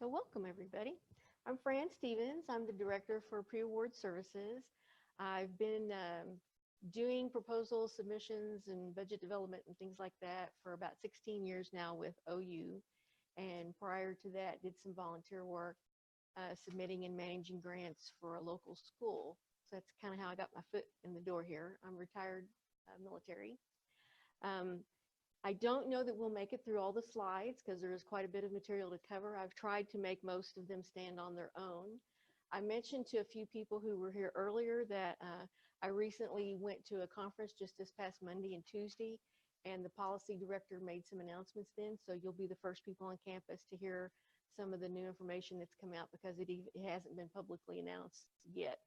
So welcome everybody. I'm Fran Stevens. I'm the Director for Pre-Award Services. I've been doing proposal submissions and budget development and things like that for about 16 years now with OU. And prior to that, did some volunteer work submitting and managing grants for a local school. So that's kind of how I got my foot in the door here. I'm retired military. Um, I don't know that we'll make it through all the slides because there is quite a bit of material to cover. I've tried to make most of them stand on their own. I mentioned to a few people who were here earlier that I recently went to a conference just this past Monday and Tuesday, and the policy director made some announcements then, so you'll be the first people on campus to hear some of the new information that's come out because it hasn't been publicly announced yet.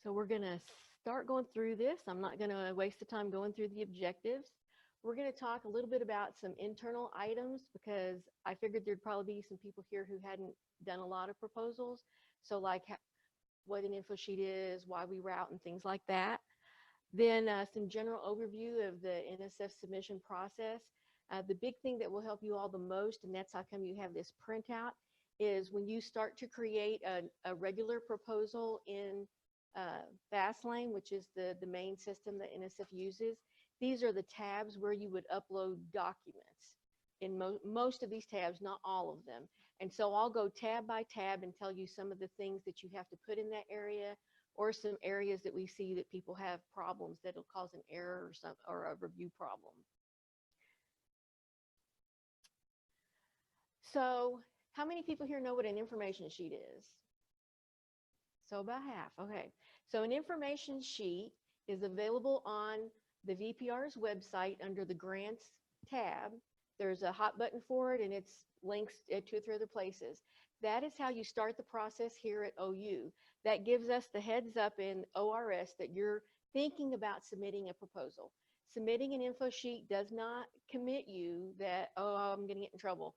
So we're going to start going through this. I'm not going to waste the time going through the objectives. We're going to talk a little bit about some internal items because I figured there'd probably be some people here who hadn't done a lot of proposals. So like what an info sheet is, why we route and things like that. Then some general overview of the NSF submission process. The big thing that will help you all the most, and that's how come you have this printout, is when you start to create a regular proposal in FastLane, which is the main system that NSF uses. These are the tabs where you would upload documents in most of these tabs, not all of them. And so I'll go tab by tab and tell you some of the things that you have to put in that area or some areas that we see that people have problems that'll cause an error or a review problem. So how many people here know what an information sheet is? So about half, okay. So an information sheet is available on the VPR's website under the grants tab. There's a hot button for it and it's links at 2 or 3 other places. That is how you start the process here at OU. That gives us the heads up in ORS that you're thinking about submitting a proposal. Submitting an info sheet does not commit you that, oh, I'm gonna get in trouble.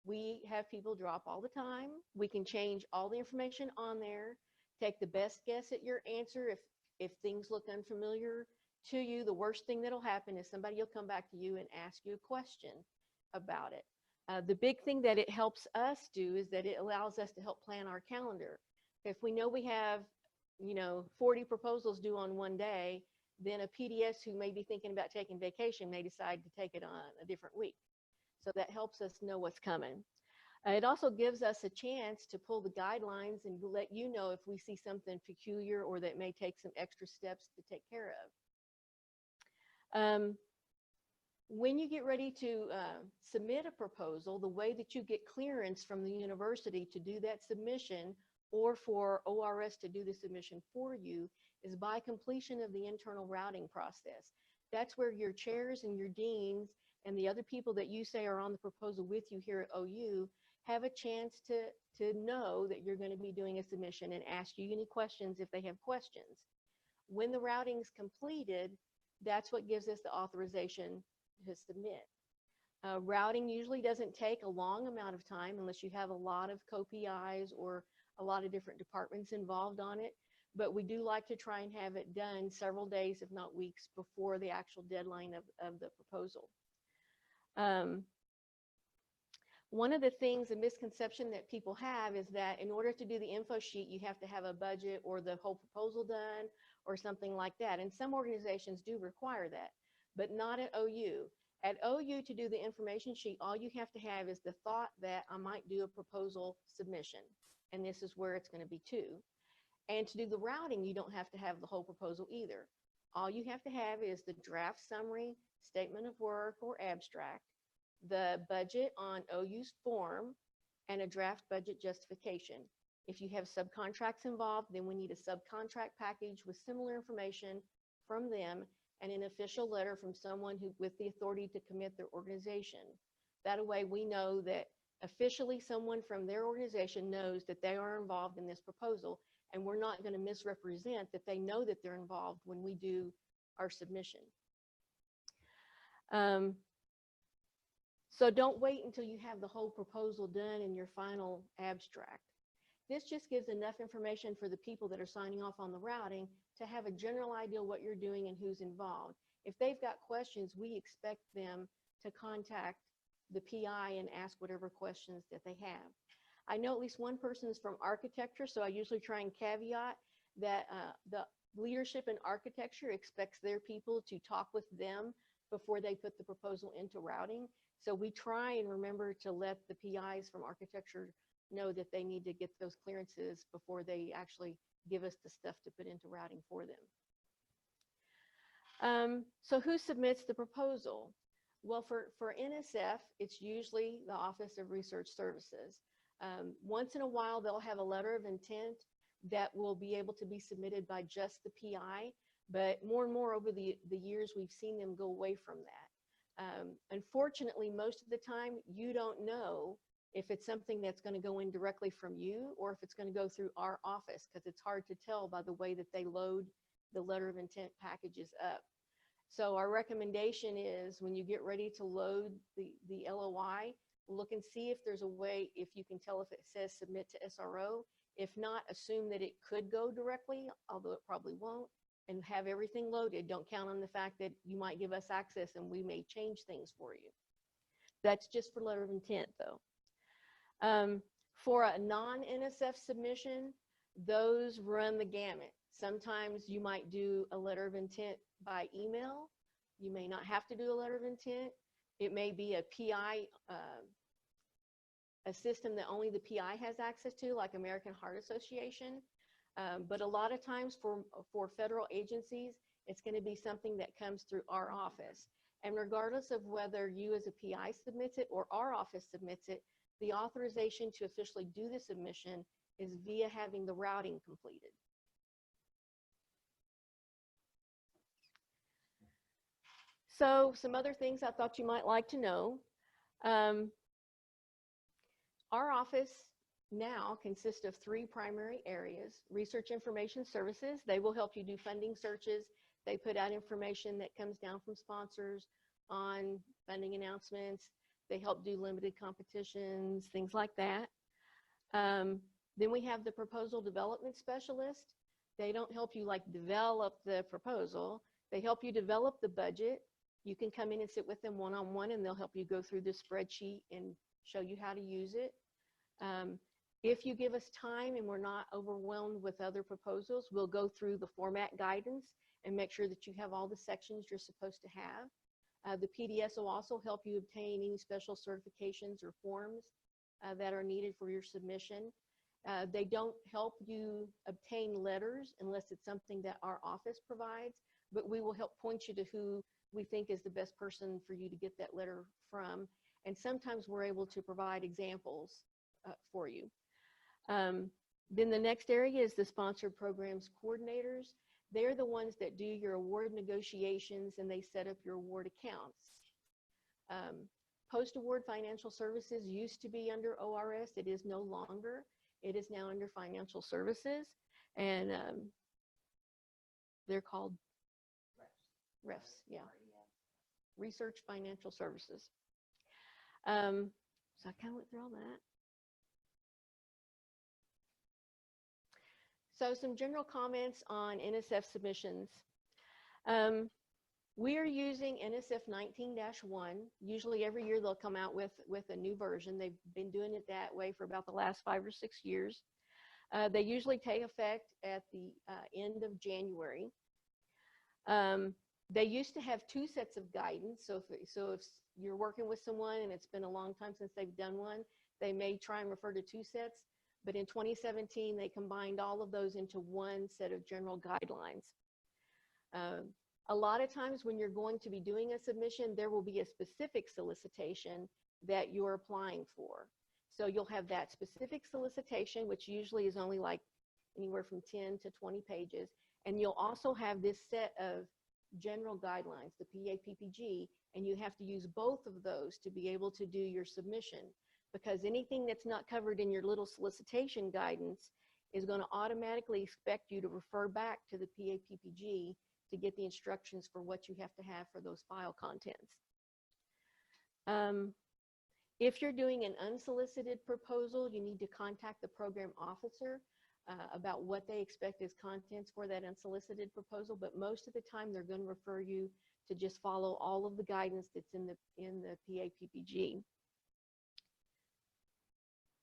We have people drop all the time. We can change all the information on there, take the best guess at your answer. If things look unfamiliar to you, the worst thing that'll happen is somebody will come back to you and ask you a question about it. The big thing that it helps us do is that it allows us to help plan our calendar. If we know we have, 40 proposals due on one day, then a PDS who may be thinking about taking vacation may decide to take it on a different week. So that helps us know what's coming. It also gives us a chance to pull the guidelines and let you know if we see something peculiar or that may take some extra steps to take care of. When you get ready to submit a proposal, the way that you get clearance from the university to do that submission or for ORS to do the submission for you is by completion of the internal routing process. That's where your chairs and your deans and the other people that you say are on the proposal with you here at OU have a chance to know that you're going to be doing a submission and ask you any questions if they have questions. When the routing's completed, that's what gives us the authorization to submit. Routing usually doesn't take a long amount of time unless you have a lot of co-PIs or a lot of different departments involved on it, but we do like to try and have it done several days, if not weeks, before the actual deadline of the proposal. One of the things, a misconception that people have is that in order to do the info sheet, you have to have a budget or the whole proposal done or something like that. And some organizations do require that, but not at OU. At OU, to do the information sheet, all you have to have is the thought that I might do a proposal submission, and this is where it's going to be to. And to do the routing, you don't have to have the whole proposal either. All you have to have is the draft summary, statement of work, or abstract, the budget on OU's form, and a draft budget justification. If you have subcontracts involved, then we need a subcontract package with similar information from them and an official letter from someone with the authority to commit their organization. That way we know that officially someone from their organization knows that they are involved in this proposal, and we're not going to misrepresent that they know that they're involved when we do our submission. So don't wait until you have the whole proposal done in your final abstract. This just gives enough information for the people that are signing off on the routing to have a general idea what you're doing and who's involved. If they've got questions, we expect them to contact the PI and ask whatever questions that they have. I know at least one person is from architecture, so I usually try and caveat that the leadership in architecture expects their people to talk with them before they put the proposal into routing. So we try and remember to let the PIs from architecture know that they need to get those clearances before they actually give us the stuff to put into routing for them. So who submits the proposal? Well, for NSF, it's usually the Office of Research Services. Once in a while, they'll have a letter of intent that will be able to be submitted by just the PI, but more and more over the years, we've seen them go away from that. Unfortunately, most of the time, you don't know if it's something that's going to go in directly from you or if it's going to go through our office, because it's hard to tell by the way that they load the letter of intent packages up. So our recommendation is when you get ready to load the LOI, look and see if there's a way, if you can tell if it says submit to SRO. If not, assume that it could go directly, although it probably won't, and have everything loaded. Don't count on the fact that you might give us access and we may change things for you. That's just for letter of intent though. For a non-NSF submission, those run the gamut. Sometimes you might do a letter of intent by email. You may not have to do a letter of intent. It may be a PI, a system that only the PI has access to, like American Heart Association. But a lot of times for federal agencies, it's going to be something that comes through our office. And regardless of whether you as a PI submits it or our office submits it, the authorization to officially do the submission is via having the routing completed. So some other things I thought you might like to know. Our office now consists of 3 primary areas. Research Information Services, they will help you do funding searches. They put out information that comes down from sponsors on funding announcements. They help do limited competitions, things like that. Then we have the Proposal Development Specialist. They don't help you like develop the proposal. They help you develop the budget. You can come in and sit with them one-on-one and they'll help you go through the spreadsheet and show you how to use it. If you give us time and we're not overwhelmed with other proposals, we'll go through the format guidance and make sure that you have all the sections you're supposed to have. The PDS will also help you obtain any special certifications or forms that are needed for your submission. They don't help you obtain letters unless it's something that our office provides, but we will help point you to who we think is the best person for you to get that letter from. And sometimes we're able to provide examples for you. Then the next area is the Sponsored Programs Coordinators. They're the ones that do your award negotiations and they set up your award accounts. Post-award financial services used to be under ORS. It is no longer. It is now under financial services, and they're called REFs, yeah. Research Financial Services. So I kind of went through all that. So some general comments on NSF submissions. We are using NSF 19-1. Usually every year they'll come out with a new version. They've been doing it that way for about the last 5 or 6 years. They usually take effect at the end of January. They used to have 2 sets of guidance. So if you're working with someone and it's been a long time since they've done one, they may try and refer to 2 sets. But in 2017, they combined all of those into 1 set of general guidelines. A lot of times when you're going to be doing a submission, there will be a specific solicitation that you're applying for. So you'll have that specific solicitation, which usually is only like anywhere from 10 to 20 pages. And you'll also have this set of general guidelines, the PAPPG, and you have to use both of those to be able to do your submission, because anything that's not covered in your little solicitation guidance is going to automatically expect you to refer back to the PAPPG to get the instructions for what you have to have for those file contents. If you're doing an unsolicited proposal, you need to contact the program officer about what they expect as contents for that unsolicited proposal, but most of the time they're going to refer you to just follow all of the guidance that's in the PAPPG.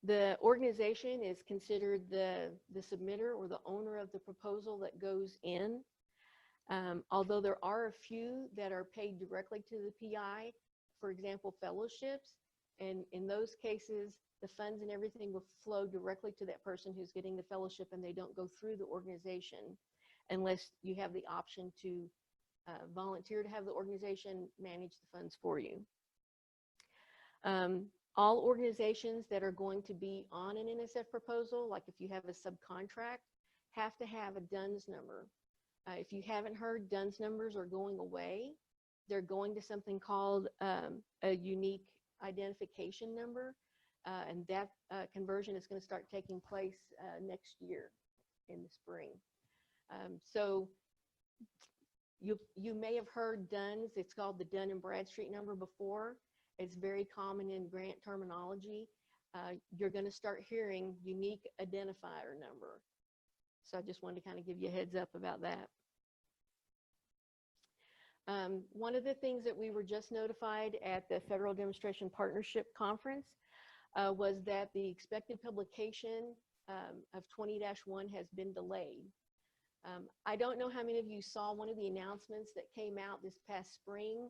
The organization is considered the submitter or the owner of the proposal that goes in. Although there are a few that are paid directly to the PI, for example, fellowships, and in those cases, the funds and everything will flow directly to that person who's getting the fellowship, and they don't go through the organization unless you have the option to volunteer to have the organization manage the funds for you. All organizations that are going to be on an NSF proposal, like if you have a subcontract, have to have a DUNS number. If you haven't heard, DUNS numbers are going away. They're going to something called a unique identification number, and that conversion is going to start taking place next year in the spring. So you may have heard DUNS. It's called the Dun and Bradstreet number before. It's very common in grant terminology. You're going to start hearing unique identifier number. So I just wanted to kind of give you a heads up about that. One of the things that we were just notified at the Federal Demonstration Partnership Conference was that the expected publication of 20-1 has been delayed. I don't know how many of you saw one of the announcements that came out this past spring.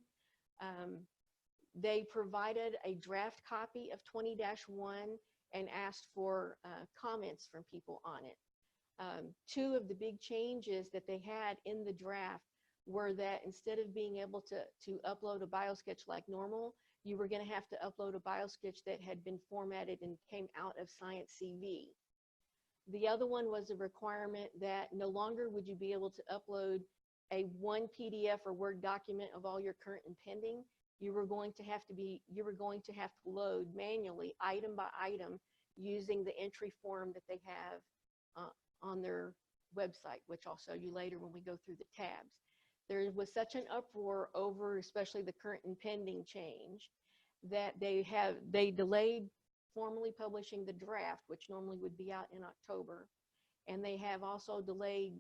They provided a draft copy of 20-1 and asked for comments from people on it. Two of the big changes that they had in the draft were that instead of being able to upload a biosketch like normal, you were going to have to upload a biosketch that had been formatted and came out of Science CV. The other one was a requirement that no longer would you be able to upload a one PDF or Word document of all your current and pending. You were going to have to load manually, item by item, using the entry form that they have on their website, which I'll show you later when we go through the tabs. There was such an uproar over especially the current and pending change that they delayed formally publishing the draft, which normally would be out in October. And they have also delayed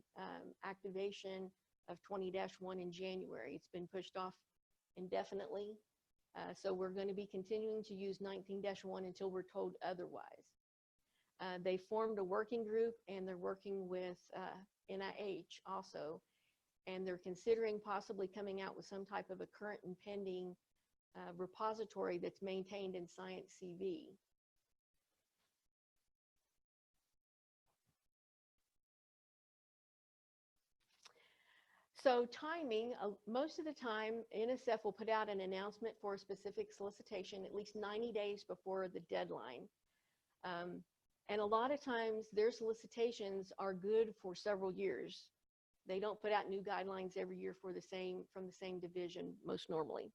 activation of 20-1 in January. It's been pushed off indefinitely. So we're going to be continuing to use 19-1 until we're told otherwise. They formed a working group, and they're working with NIH also, and they're considering possibly coming out with some type of a current and pending repository that's maintained in Science CV. So timing, most of the time, NSF will put out an announcement for a specific solicitation at least 90 days before the deadline. And a lot of times their solicitations are good for several years. They don't put out new guidelines every year for from the same division most normally.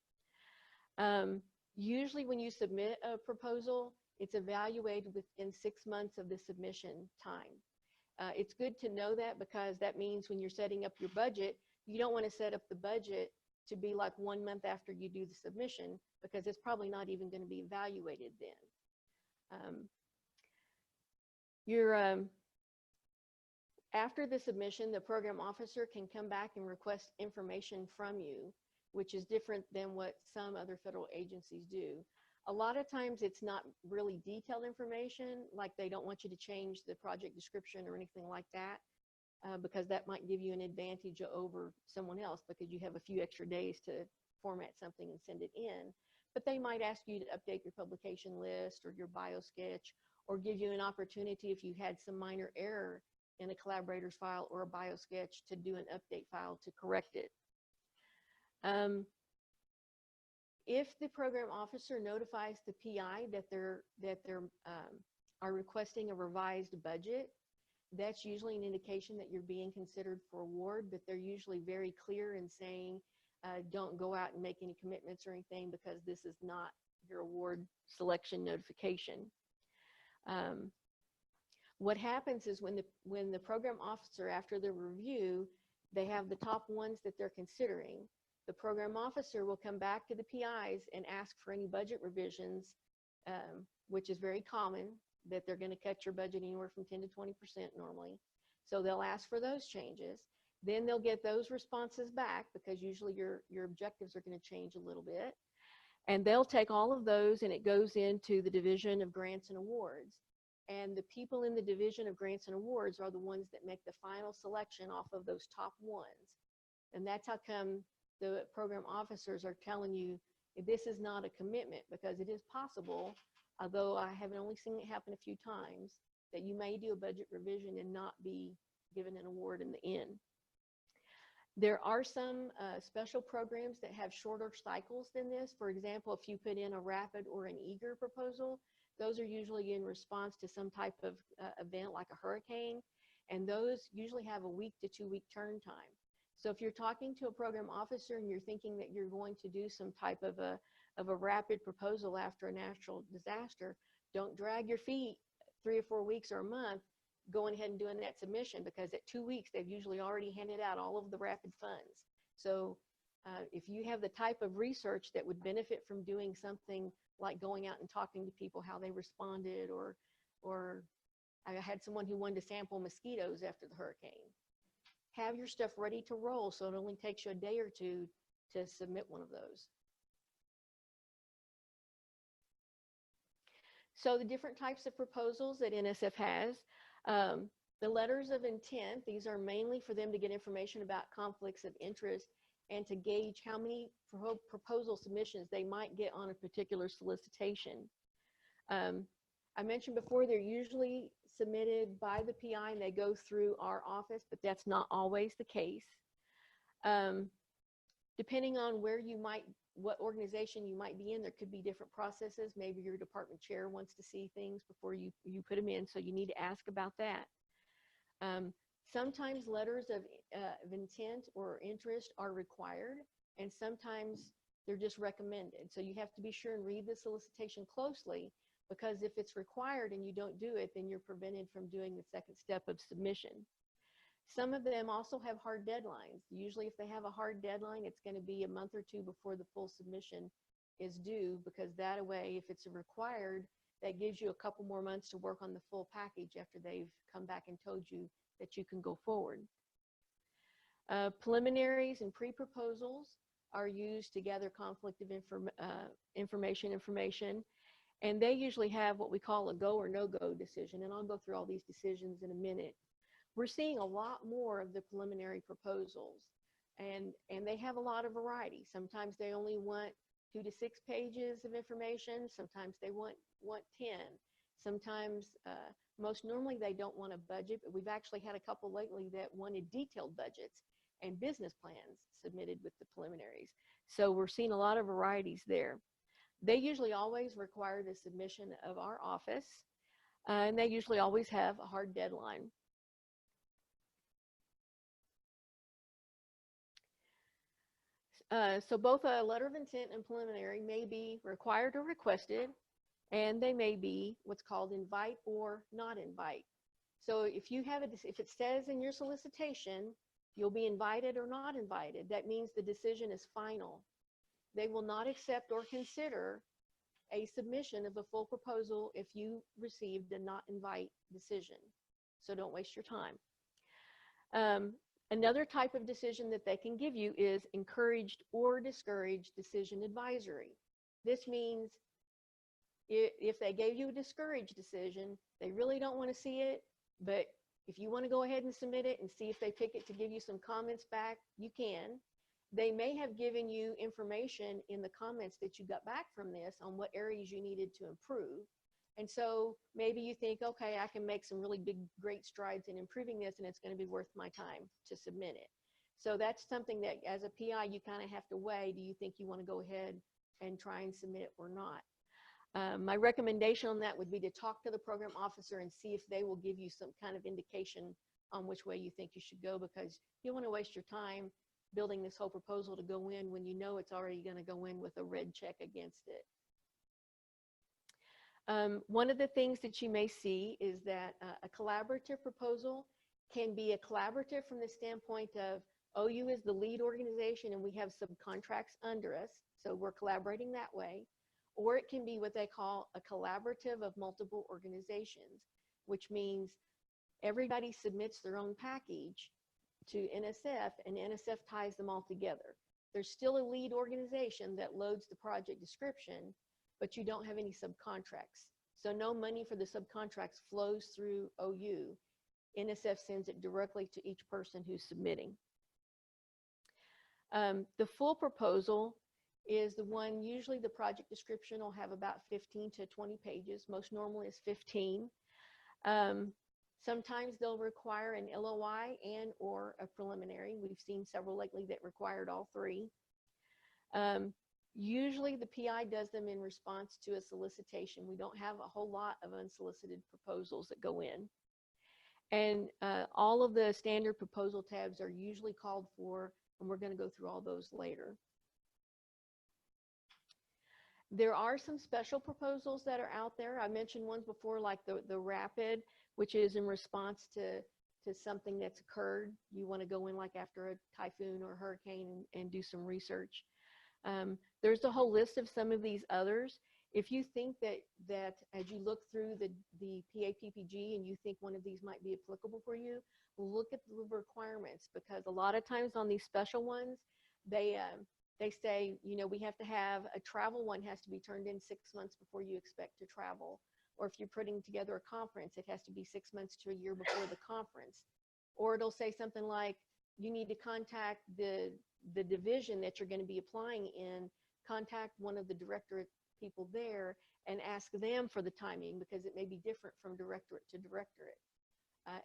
Usually when you submit a proposal, it's evaluated within 6 months of the submission time. It's good to know that, because that means when you're setting up your budget, you don't want to set up the budget to be like 1 month after you do the submission, because it's probably not even going to be evaluated then. After the submission, the program officer can come back and request information from you, which is different than what some other federal agencies do. A lot of times it's not really detailed information, like they don't want you to change the project description or anything like that, because that might give you an advantage over someone else, because you have a few extra days to format something and send it in. But they might ask you to update your publication list or your biosketch, or give you an opportunity if you had some minor error in a collaborator's file or a biosketch to do an update file to correct it. If the program officer notifies the PI that they are requesting a revised budget, that's usually an indication that you're being considered for award, but they're usually very clear in saying, don't go out and make any commitments or anything, because this is not your award selection notification. What happens is when the program officer, after the review, they have the top ones that they're considering, the program officer will come back to the PIs and ask for any budget revisions, which is very common, that they're going to cut your budget anywhere from 10 to 20% normally. So they'll ask for those changes. Then they'll get those responses back, because usually your objectives are going to change a little bit. And they'll take all of those, and it goes into the Division of Grants and Awards. And the people in the Division of Grants and Awards are the ones that make the final selection off of those top ones. And that's how come the program officers are telling you this is not a commitment, because it is possible, although I have only seen it happen a few times, that you may do a budget revision and not be given an award in the end. There are some special programs that have shorter cycles than this. For example, if you put in a rapid or an eager proposal, those are usually in response to some type of event like a hurricane, and those usually have a week to 2 week turn time. So if you're talking to a program officer and you're thinking that you're going to do some type of a rapid proposal after a natural disaster, don't drag your feet 3 or 4 weeks or a month going ahead and doing that submission, because at 2 weeks they've usually already handed out all of the rapid funds. So if you have the type of research that would benefit from doing something like going out and talking to people how they responded, or I had someone who wanted to sample mosquitoes after the hurricane, have your stuff ready to roll so it only takes you a day or two to submit one of those. So the different types of proposals that NSF has, the letters of intent, these are mainly for them to get information about conflicts of interest and to gauge how many proposal submissions they might get on a particular solicitation. I mentioned before, they're usually submitted by the PI and they go through our office, but that's not always the case. Depending on where you might, what organization you might be in, there could be different processes. Maybe your department chair wants to see things before you put them in, so you need to ask about that. Sometimes letters of intent or interest are required, and sometimes they're just recommended. So you have to be sure and read the solicitation closely, because if it's required and you don't do it, then you're prevented from doing the second step of submission. Some of them also have hard deadlines. Usually if they have a hard deadline, it's going to be a month or two before the full submission is due, because that way, if it's required, that gives you a couple more months to work on the full package after they've come back and told you that you can go forward. Preliminaries and pre-proposals are used to gather conflict of information, and they usually have what we call a go or no-go decision, and I'll go through all these decisions in a minute. We're seeing a lot more of the preliminary proposals, and they have a lot of variety. Sometimes they only want 2 to 6 pages of information. Sometimes they want 10. Sometimes, most normally they don't want a budget, but we've actually had a couple lately that wanted detailed budgets and business plans submitted with the preliminaries. So we're seeing a lot of varieties there. They usually always require the submission of our office, and they usually always have a hard deadline. So both a letter of intent and preliminary may be required or requested, and they may be what's called invite or not invite. So if you have if it says in your solicitation, you'll be invited or not invited, that means the decision is final. They will not accept or consider a submission of a full proposal if you received a not invite decision. So don't waste your time. Another type of decision that they can give you is encouraged or discouraged decision advisory. This means if they gave you a discouraged decision, they really don't want to see it, but if you want to go ahead and submit it and see if they pick it to give you some comments back, you can. They may have given you information in the comments that you got back from this on what areas you needed to improve. And so maybe you think, okay, I can make some really big, great strides in improving this, and it's going to be worth my time to submit it. So that's something that as a PI, you kind of have to weigh, do you think you want to go ahead and try and submit it or not? My recommendation on that would be to talk to the program officer and see if they will give you some kind of indication on which way you think you should go, because you don't want to waste your time building this whole proposal to go in when you know it's already going to go in with a red check against it. One of the things that you may see is that a collaborative proposal can be a collaborative from the standpoint of OU is the lead organization and we have subcontracts under us, so we're collaborating that way. Or it can be what they call a collaborative of multiple organizations, which means everybody submits their own package to NSF and NSF ties them all together. There's still a lead organization that loads the project description, but you don't have any subcontracts. So no money for the subcontracts flows through OU. NSF sends it directly to each person who's submitting. The full proposal is the one, usually the project description will have about 15 to 20 pages. Most normally is 15. Sometimes they'll require an LOI and or a preliminary. We've seen several lately that required all three. Usually the PI does them in response to a solicitation. We don't have a whole lot of unsolicited proposals that go in. And all of the standard proposal tabs are usually called for, and we're going to go through all those later. There are some special proposals that are out there. I mentioned ones before, like the rapid, which is in response to something that's occurred. You want to go in like after a typhoon or a hurricane and do some research. There's a whole list of some of these others. If you think that as you look through the PAPPG and you think one of these might be applicable for you, look at the requirements, because a lot of times on these special ones, they say, you know, we have to have a travel one has to be turned in 6 months before you expect to travel. Or if you're putting together a conference, it has to be 6 months to a year before the conference. Or it'll say something like, you need to contact the division that you're going to be applying in, contact one of the directorate people there and ask them for the timing, because it may be different from directorate to directorate.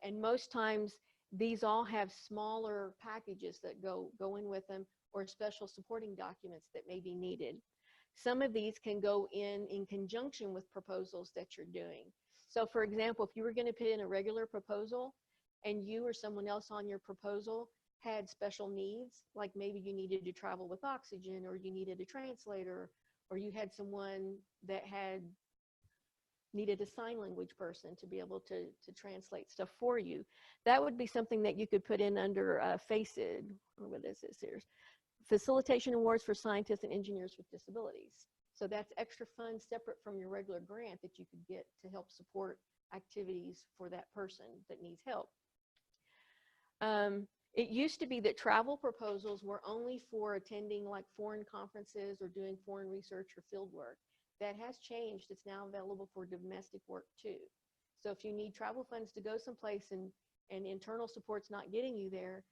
And most times these all have smaller packages that go in with them, or special supporting documents that may be needed. Some of these can go in conjunction with proposals that you're doing. So for example, if you were going to put in a regular proposal and you or someone else on your proposal had special needs, like maybe you needed to travel with oxygen, or you needed a translator, or you had someone that needed a sign language person to be able to translate stuff for you, that would be something that you could put in under FACED, or what is this here? Facilitation Awards for Scientists and Engineers with Disabilities. So that's extra funds separate from your regular grant that you could get to help support activities for that person that needs help. It used to be that travel proposals were only for attending like foreign conferences or doing foreign research or field work. That has changed. It's now available for domestic work too. So if you need travel funds to go someplace and internal support's not getting you there,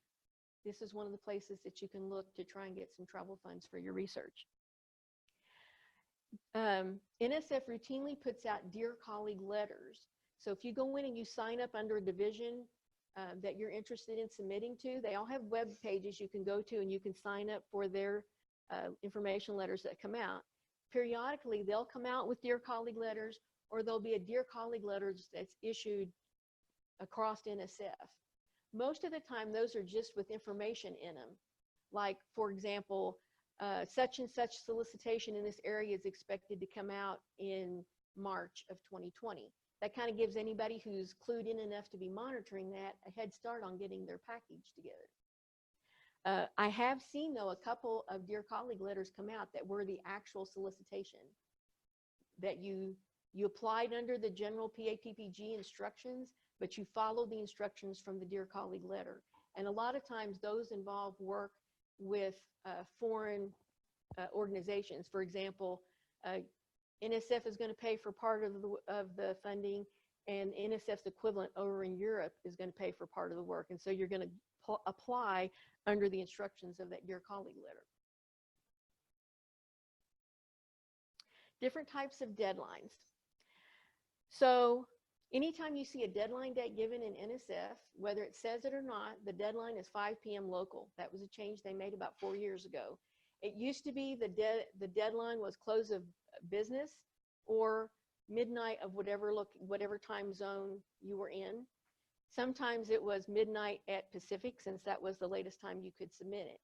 this is one of the places that you can look to try and get some travel funds for your research. NSF routinely puts out Dear Colleague letters. So if you go in and you sign up under a division that you're interested in submitting to, they all have web pages you can go to, and you can sign up for their information letters that come out. Periodically, they'll come out with Dear Colleague letters, or there'll be a Dear Colleague letters that's issued across NSF. Most of the time, those are just with information in them. Like, for example, such and such solicitation in this area is expected to come out in March of 2020. That kind of gives anybody who's clued in enough to be monitoring that a head start on getting their package together. I have seen, though, a couple of Dear Colleague letters come out that were the actual solicitation, that you applied under the general PAPPG instructions, but you follow the instructions from the Dear Colleague letter. And a lot of times those involve work with foreign organizations. For example, NSF is going to pay for part of the funding, and NSF's equivalent over in Europe is going to pay for part of the work. And so you're going to apply under the instructions of that Dear Colleague letter. Different types of deadlines. So anytime you see a deadline date given in NSF, whether it says it or not, the deadline is 5 p.m. local. That was a change they made about 4 years ago. It used to be the deadline was close of business or midnight of whatever time zone you were in. Sometimes it was midnight at Pacific, since that was the latest time you could submit it.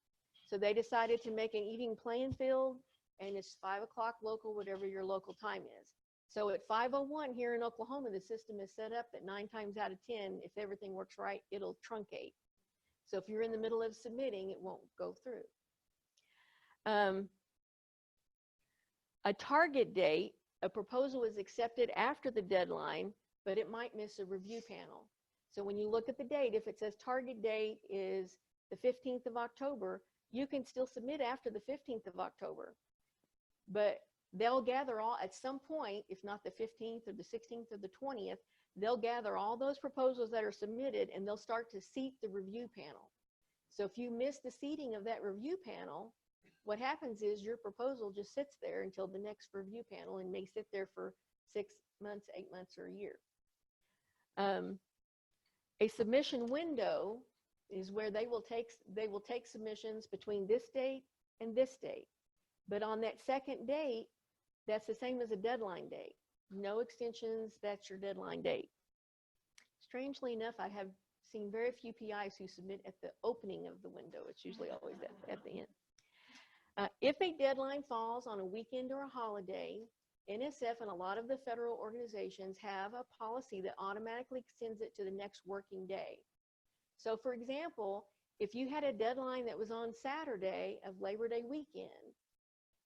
So they decided to make an even playing field, and it's 5 o'clock local, whatever your local time is. So at 5:01 here in Oklahoma, the system is set up that 9 times out of 10, if everything works right, it'll truncate. So if you're in the middle of submitting, it won't go through. A target date, a proposal is accepted after the deadline, but it might miss a review panel. So when you look at the date, if it says target date is the 15th of October, you can still submit after the 15th of October. But they'll gather all, at some point, if not the 15th or the 16th or the 20th, they'll gather all those proposals that are submitted and they'll start to seat the review panel. So if you miss the seating of that review panel, what happens is your proposal just sits there until the next review panel and may sit there for 6 months, 8 months, or a year. A submission window is where they will take submissions between this date and this date. But on that second date, that's the same as a deadline date. No extensions, that's your deadline date. Strangely enough, I have seen very few PIs who submit at the opening of the window. It's usually always at the end. If a deadline falls on a weekend or a holiday, NSF and a lot of the federal organizations have a policy that automatically extends it to the next working day. So for example, if you had a deadline that was on Saturday of Labor Day weekend,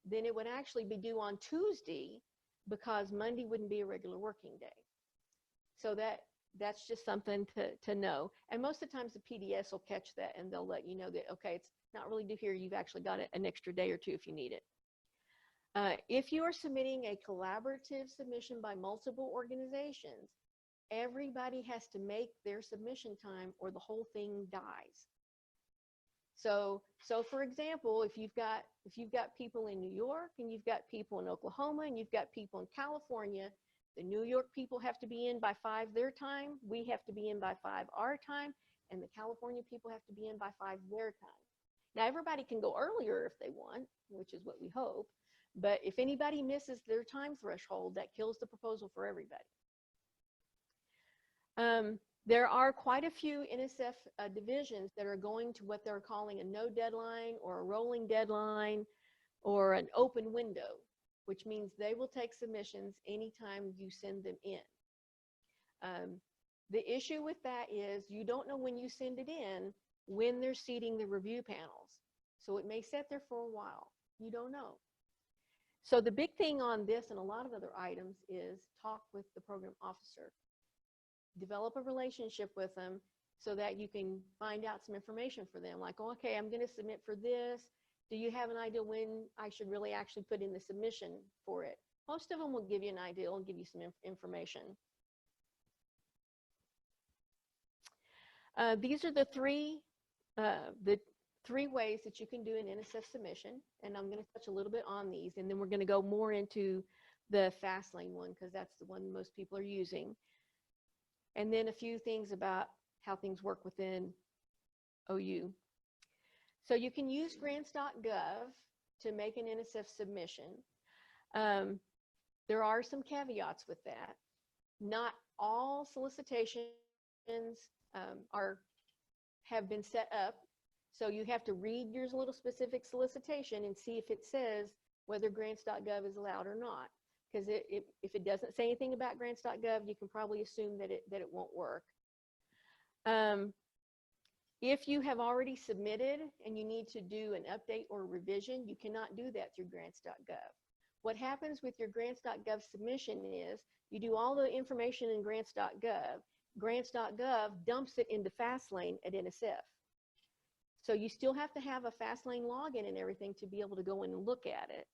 then it would actually be due on Tuesday because Monday wouldn't be a regular working day. So that's just something to know. And most of the times the PDS will catch that and they'll let you know that, okay, it's not really due here. You've actually got an extra day or two if you need it. If you are submitting a collaborative submission by multiple organizations, everybody has to make their submission time or the whole thing dies. So for example, if you've got people in New York and you've got people in Oklahoma and you've got people in California, the New York people have to be in by 5 their time, we have to be in by 5 our time, and the California people have to be in by 5 their time. Now everybody can go earlier if they want, which is what we hope, but if anybody misses their time threshold, that kills the proposal for everybody. There are quite a few NSF divisions that are going to what they're calling a no deadline or a rolling deadline or an open window, which means they will take submissions anytime you send them in. The issue with that is you don't know when you send it in when they're seating the review panels. So it may sit there for a while. You don't know. So the big thing on this and a lot of other items is talk with the program officer. Develop a relationship with them so that you can find out some information for them. Like, oh, okay, I'm going to submit for this. Do you have an idea when I should really actually put in the submission for it? Most of them will give you an idea and give you some information. These are the three ways that you can do an NSF submission, and I'm going to touch a little bit on these, and then we're going to go more into the FastLane one because that's the one most people are using. And then a few things about how things work within OU. So you can use grants.gov to make an NSF submission. There are some caveats with that. Not all solicitations have been set up. So you have to read your little specific solicitation and see if it says whether grants.gov is allowed or not. Because if it doesn't say anything about grants.gov, you can probably assume that it won't work. If you have already submitted and you need to do an update or revision, you cannot do that through grants.gov. What happens with your grants.gov submission is you do all the information in grants.gov. Grants.gov dumps it into FastLane at NSF. So you still have to have a FastLane login and everything to be able to go in and look at it.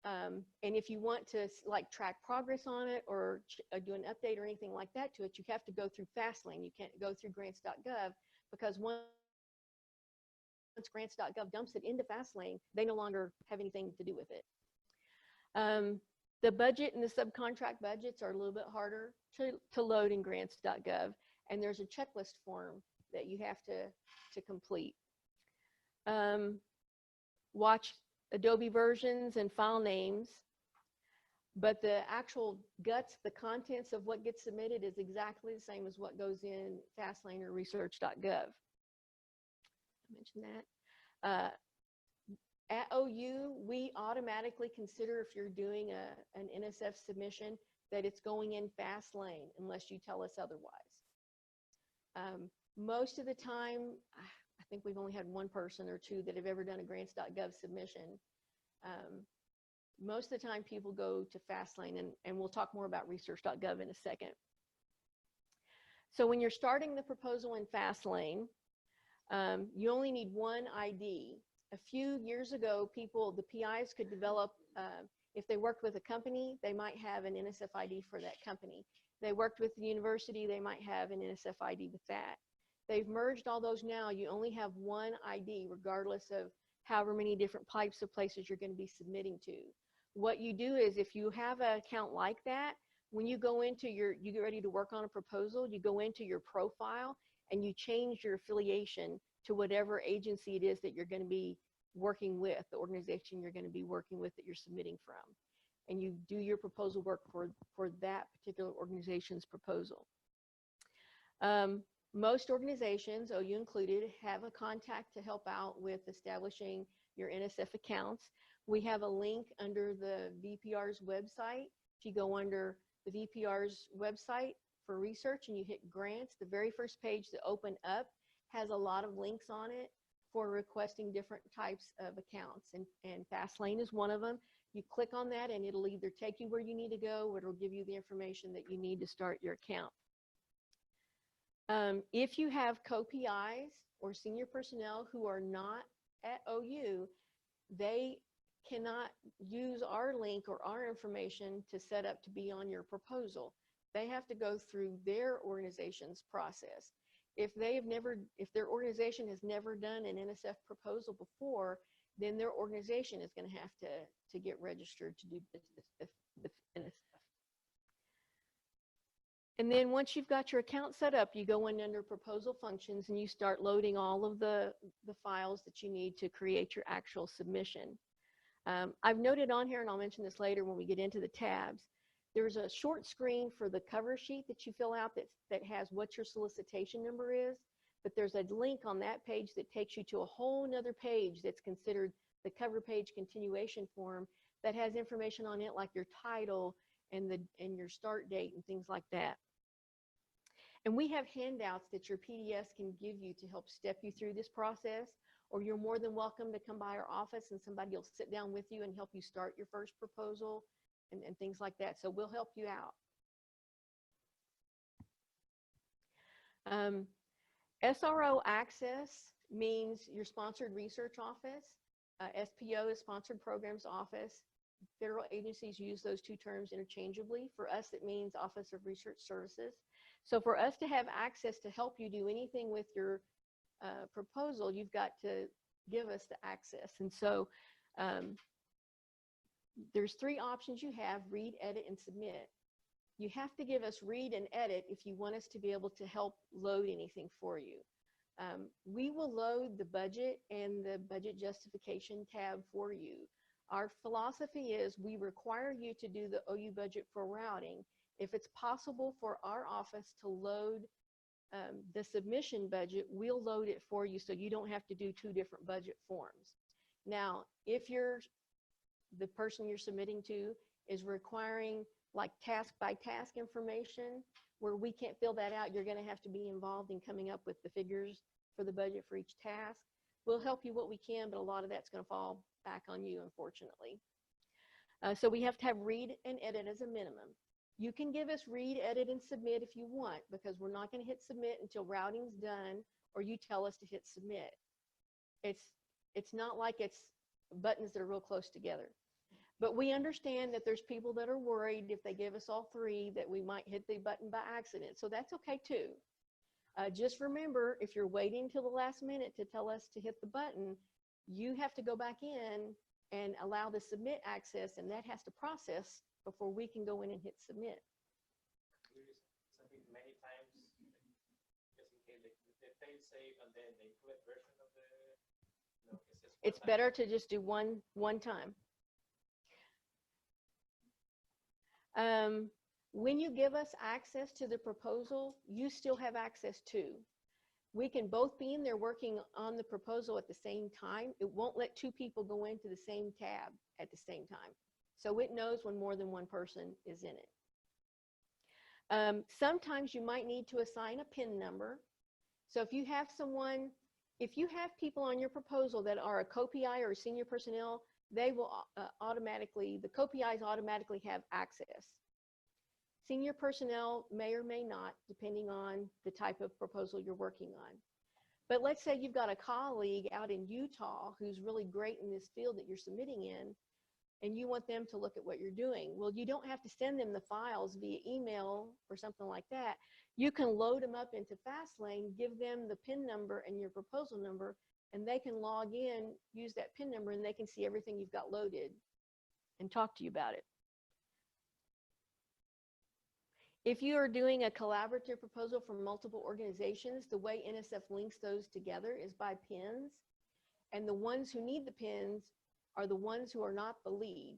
And if you want to like track progress on it or do an update or anything like that to it, you have to go through FastLane. You can't go through grants.gov because once grants.gov dumps it into FastLane, they no longer have anything to do with it. The budget and the subcontract budgets are a little bit harder to load in grants.gov, and there's a checklist form that you have to complete. Watch Adobe versions and file names, but the actual guts, the contents of what gets submitted is exactly the same as what goes in FastLane or Research.gov. I mentioned that. At OU, we automatically consider if you're doing an NSF submission that it's going in FastLane unless you tell us otherwise. Most of the time, I think we've only had one person or two that have ever done a grants.gov submission. Most of the time people go to FastLane, and we'll talk more about Research.gov in a second. So when you're starting the proposal in FastLane, you only need one ID. A few years ago, the PIs could develop If they worked with a company, they might have an NSF ID for that company. They worked with the university, they might have an NSF ID with that. They've merged all those now. You only have one ID regardless of however many different types of places you're going to be submitting to. What you do is if you have an account like that, when you go into you get ready to work on a proposal, you go into your profile and you change your affiliation to whatever agency it is that you're going to be working with, the organization you're going to be working with that you're submitting from. And you do your proposal work for that particular organization's proposal. Most organizations, OU included, have a contact to help out with establishing your NSF accounts. We have a link under the VPR's website. If you go under the VPR's website for research and you hit grants, the very first page that open up has a lot of links on it for requesting different types of accounts. And FastLane is one of them. You click on that and it'll either take you where you need to go or it'll give you the information that you need to start your account. If you have co-PIs or senior personnel who are not at OU, they cannot use our link or our information to set up to be on your proposal. They have to go through their organization's process. If their organization has never done an NSF proposal before, then their organization is going to have to get registered to do business with NSF. And then once you've got your account set up, you go in under proposal functions and you start loading all of the files that you need to create your actual submission. I've noted on here, and I'll mention this later when we get into the tabs, there's a short screen for the cover sheet that you fill out that has what your solicitation number is, but there's a link on that page that takes you to a whole nother page that's considered the cover page continuation form that has information on it like your title and your start date and things like that. And we have handouts that your PDS can give you to help step you through this process, or you're more than welcome to come by our office and somebody will sit down with you and help you start your first proposal and things like that. So we'll help you out. SRO access means your sponsored research office. SPO is sponsored programs office. Federal agencies use those two terms interchangeably. For us, it means Office of Research Services. So for us to have access to help you do anything with your proposal, you've got to give us the access. And so there's three options you have: read, edit, and submit. You have to give us read and edit if you want us to be able to help load anything for you. We will load the budget and the budget justification tab for you. Our philosophy is we require you to do the OU budget for routing. If it's possible for our office to load the submission budget, we'll load it for you so you don't have to do two different budget forms. Now, if the person you're submitting to is requiring like task by task information where we can't fill that out, you're going to have to be involved in coming up with the figures for the budget for each task. We'll help you what we can, but a lot of that's going to fall back on you, unfortunately. So we have to have read and edit as a minimum. You can give us read, edit, and submit if you want, because we're not going to hit submit until routing's done or you tell us to hit submit. It's not like it's buttons that are real close together. But we understand that there's people that are worried if they give us all three that we might hit the button by accident. So that's okay too. Just remember, if you're waiting till the last minute to tell us to hit the button, you have to go back in and allow the submit access, and that has to process before we can go in and hit submit. Something many times, just in case they fail safe and then the included version of the, it's better to just do one time. When you give us access to the proposal, you still have access to. We can both be in there working on the proposal at the same time. It won't let two people go into the same tab at the same time. So it knows when more than one person is in it. Sometimes you might need to assign a PIN number. So if you have people on your proposal that are a co-PI or senior personnel, they will the co-PIs automatically have access. Senior personnel may or may not, depending on the type of proposal you're working on. But let's say you've got a colleague out in Utah who's really great in this field that you're submitting in. and you want them to look at what you're doing. Well, you don't have to send them the files via email or something like that. You can load them up into FastLane, give them the PIN number and your proposal number, and they can log in, use that PIN number, and they can see everything you've got loaded and talk to you about it. If you are doing a collaborative proposal from multiple organizations, the way NSF links those together is by pins. And the ones who need the pins are the ones who are not the lead.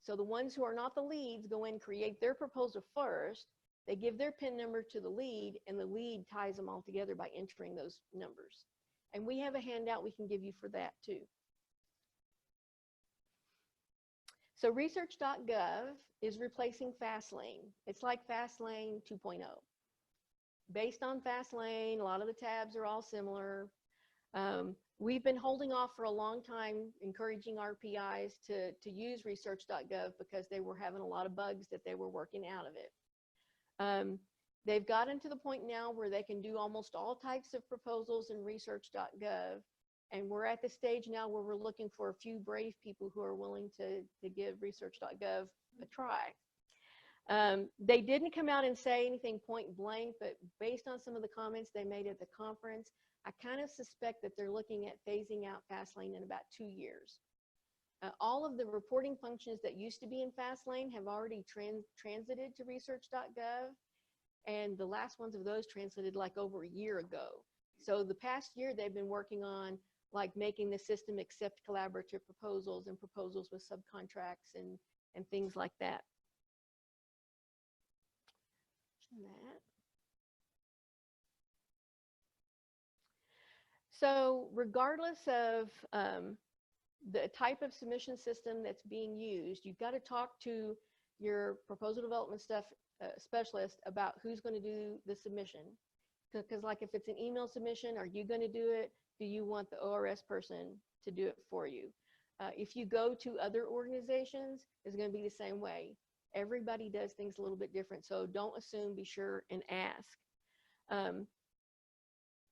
So the ones who are not the leads go in and create their proposal first. They give their PIN number to the lead, and the lead ties them all together by entering those numbers. And we have a handout we can give you for that too. So Research.gov is replacing FastLane. It's like FastLane 2.0. Based on FastLane, a lot of the tabs are all similar. We've been holding off for a long time, encouraging our PIs to use Research.gov because they were having a lot of bugs that they were working out of it. They've gotten to the point now where they can do almost all types of proposals in Research.gov. And we're at the stage now where we're looking for a few brave people who are willing to give Research.gov a try. They didn't come out and say anything point blank, but based on some of the comments they made at the conference, I kind of suspect that they're looking at phasing out FastLane in about 2 years. All of the reporting functions that used to be in FastLane have already transited to Research.gov, and the last ones of those translated like over a year ago. So the past year they've been working on like making the system accept collaborative proposals and proposals with subcontracts and things like that. So regardless of the type of submission system that's being used, you've got to talk to your proposal development specialist about who's going to do the submission. Because like if it's an email submission, are you going to do it? Do you want the ORS person to do it for you? If you go to other organizations, it's going to be the same way. Everybody does things a little bit different. So don't assume, be sure and ask.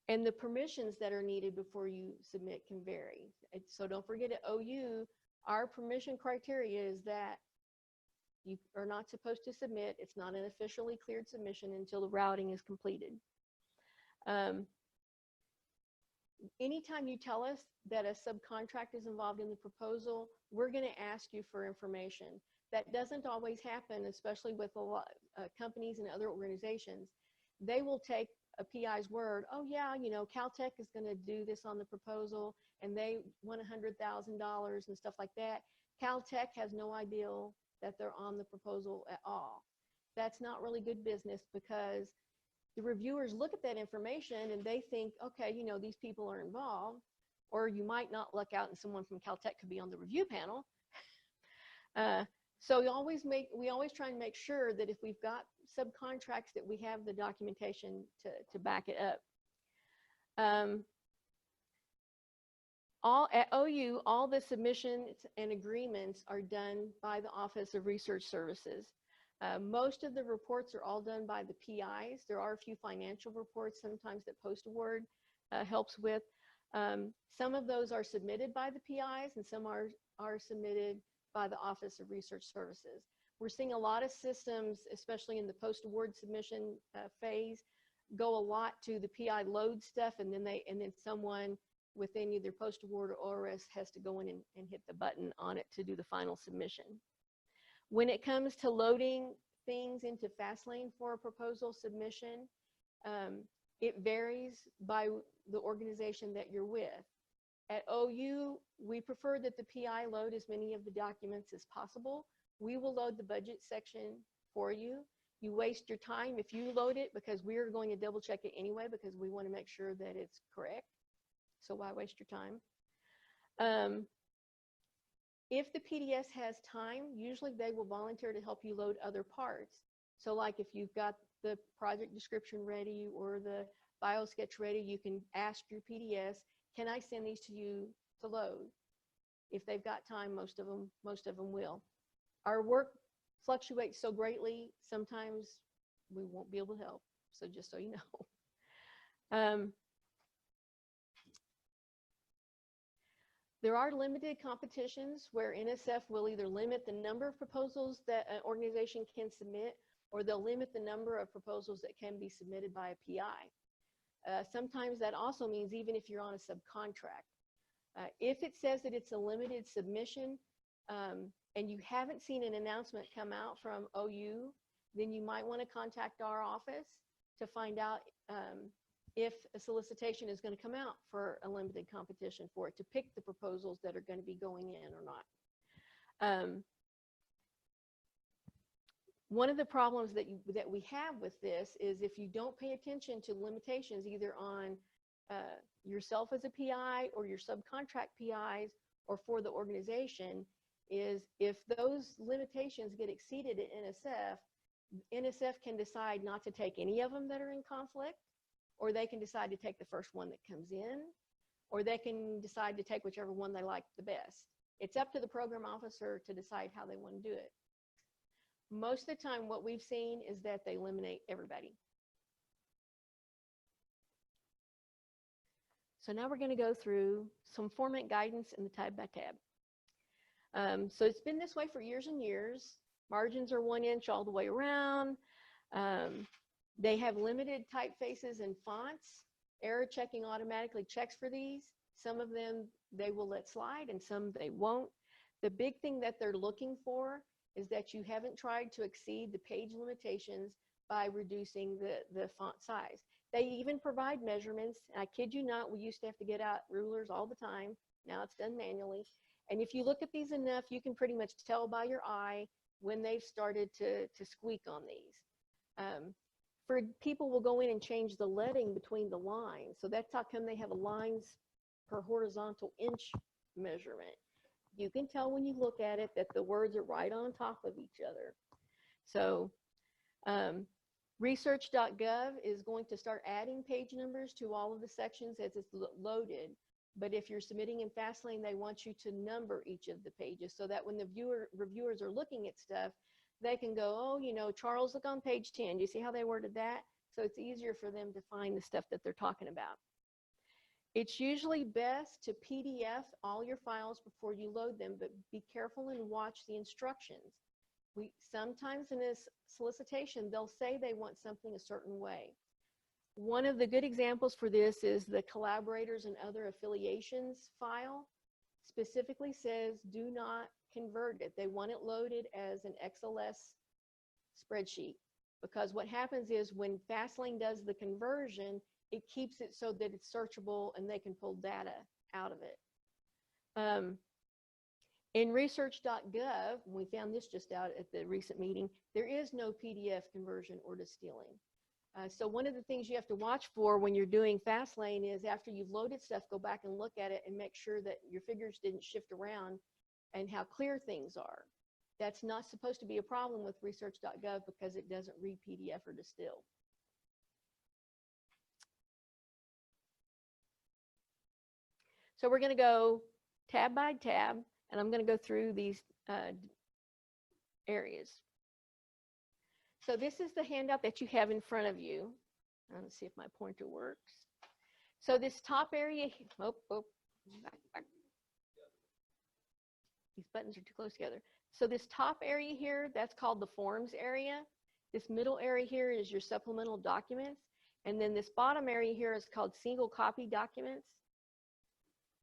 And the permissions that are needed before you submit can vary. So don't forget at OU, our permission criteria is that you are not supposed to submit. It's not an officially cleared submission until the routing is completed. Anytime you tell us that a subcontract is involved in the proposal, we're going to ask you for information. That doesn't always happen, especially with a lot companies and other organizations. They will take a PI's word, oh yeah, you know, Caltech is going to do this on the proposal and they want $100,000 and stuff like that. Caltech has no idea that they're on the proposal at all. That's not really good business because the reviewers look at that information and they think, okay, you know, these people are involved, or you might not luck out and someone from Caltech could be on the review panel. So we always try and make sure that if we've got subcontracts that we have the documentation to back it up. At OU, all the submissions and agreements are done by the Office of Research Services. Most of the reports are all done by the PIs. There are a few financial reports sometimes that post-award helps with. Some of those are submitted by the PIs and some are submitted by the Office of Research Services. We're seeing a lot of systems, especially in the post-award submission phase, go a lot to the PI load stuff, and then someone within either post-award or ORS has to go in and hit the button on it to do the final submission. When it comes to loading things into FastLane for a proposal submission, it varies by the organization that you're with. At OU, we prefer that the PI load as many of the documents as possible. We will load the budget section for you. You waste your time if you load it because we're going to double check it anyway because we want to make sure that it's correct. So why waste your time? If the PDS has time, usually they will volunteer to help you load other parts. So like if you've got the project description ready or the bio sketch ready, you can ask your PDS, can I send these to you to load? If they've got time, most of them will. Our work fluctuates so greatly, sometimes we won't be able to help. So just so you know. There are limited competitions where NSF will either limit the number of proposals that an organization can submit, or they'll limit the number of proposals that can be submitted by a PI. Sometimes that also means even if you're on a subcontract. If it says that it's a limited submission and you haven't seen an announcement come out from OU, then you might want to contact our office to find out if a solicitation is going to come out for a limited competition for it, to pick the proposals that are going to be going in or not. One of the problems that we have with this is if you don't pay attention to limitations either on yourself as a PI or your subcontract PIs or for the organization, is if those limitations get exceeded at NSF can decide not to take any of them that are in conflict, or they can decide to take the first one that comes in, or they can decide to take whichever one they like the best. It's up to the program officer to decide how they want to do it. Most of the time, what we've seen is that they eliminate everybody. So now we're going to go through some format guidance in the tab by tab. So it's been this way for years and years. Margins are 1 inch all the way around. They have limited typefaces and fonts. Error checking automatically checks for these. Some of them they will let slide and some they won't. The big thing that they're looking for is that you haven't tried to exceed the page limitations by reducing the font size. They even provide measurements. I kid you not, we used to have to get out rulers all the time. Now it's done manually. And if you look at these enough, you can pretty much tell by your eye when they've started to squeak on these. For people will go in and change the leading between the lines. So that's how come they have a lines per horizontal inch measurement. You can tell when you look at it that the words are right on top of each other. So Research.gov is going to start adding page numbers to all of the sections as it's loaded. But if you're submitting in FastLane, they want you to number each of the pages so that when the reviewers are looking at stuff, they can go, oh, you know, Charles, look on page 10. Do you see how they worded that? So it's easier for them to find the stuff that they're talking about. It's usually best to PDF all your files before you load them, but be careful and watch the instructions. Sometimes in this solicitation, they'll say they want something a certain way. One of the good examples for this is the collaborators and other affiliations file. Specifically says do not convert it. They want it loaded as an XLS spreadsheet, because what happens is when FastLane does the conversion, it keeps it so that it's searchable and they can pull data out of it. In Research.gov, we found this just out at the recent meeting, there is no PDF conversion or distilling. So one of the things you have to watch for when you're doing FastLane is after you've loaded stuff, go back and look at it and make sure that your figures didn't shift around and how clear things are. That's not supposed to be a problem with Research.gov because it doesn't read PDF or distill. So we're going to go tab by tab, and I'm going to go through these areas. So this is the handout that you have in front of you. Let's see if my pointer works. So this top area, back. These buttons are too close together. So this top area here, that's called the forms area. This middle area here is your supplemental documents. And then this bottom area here is called single copy documents.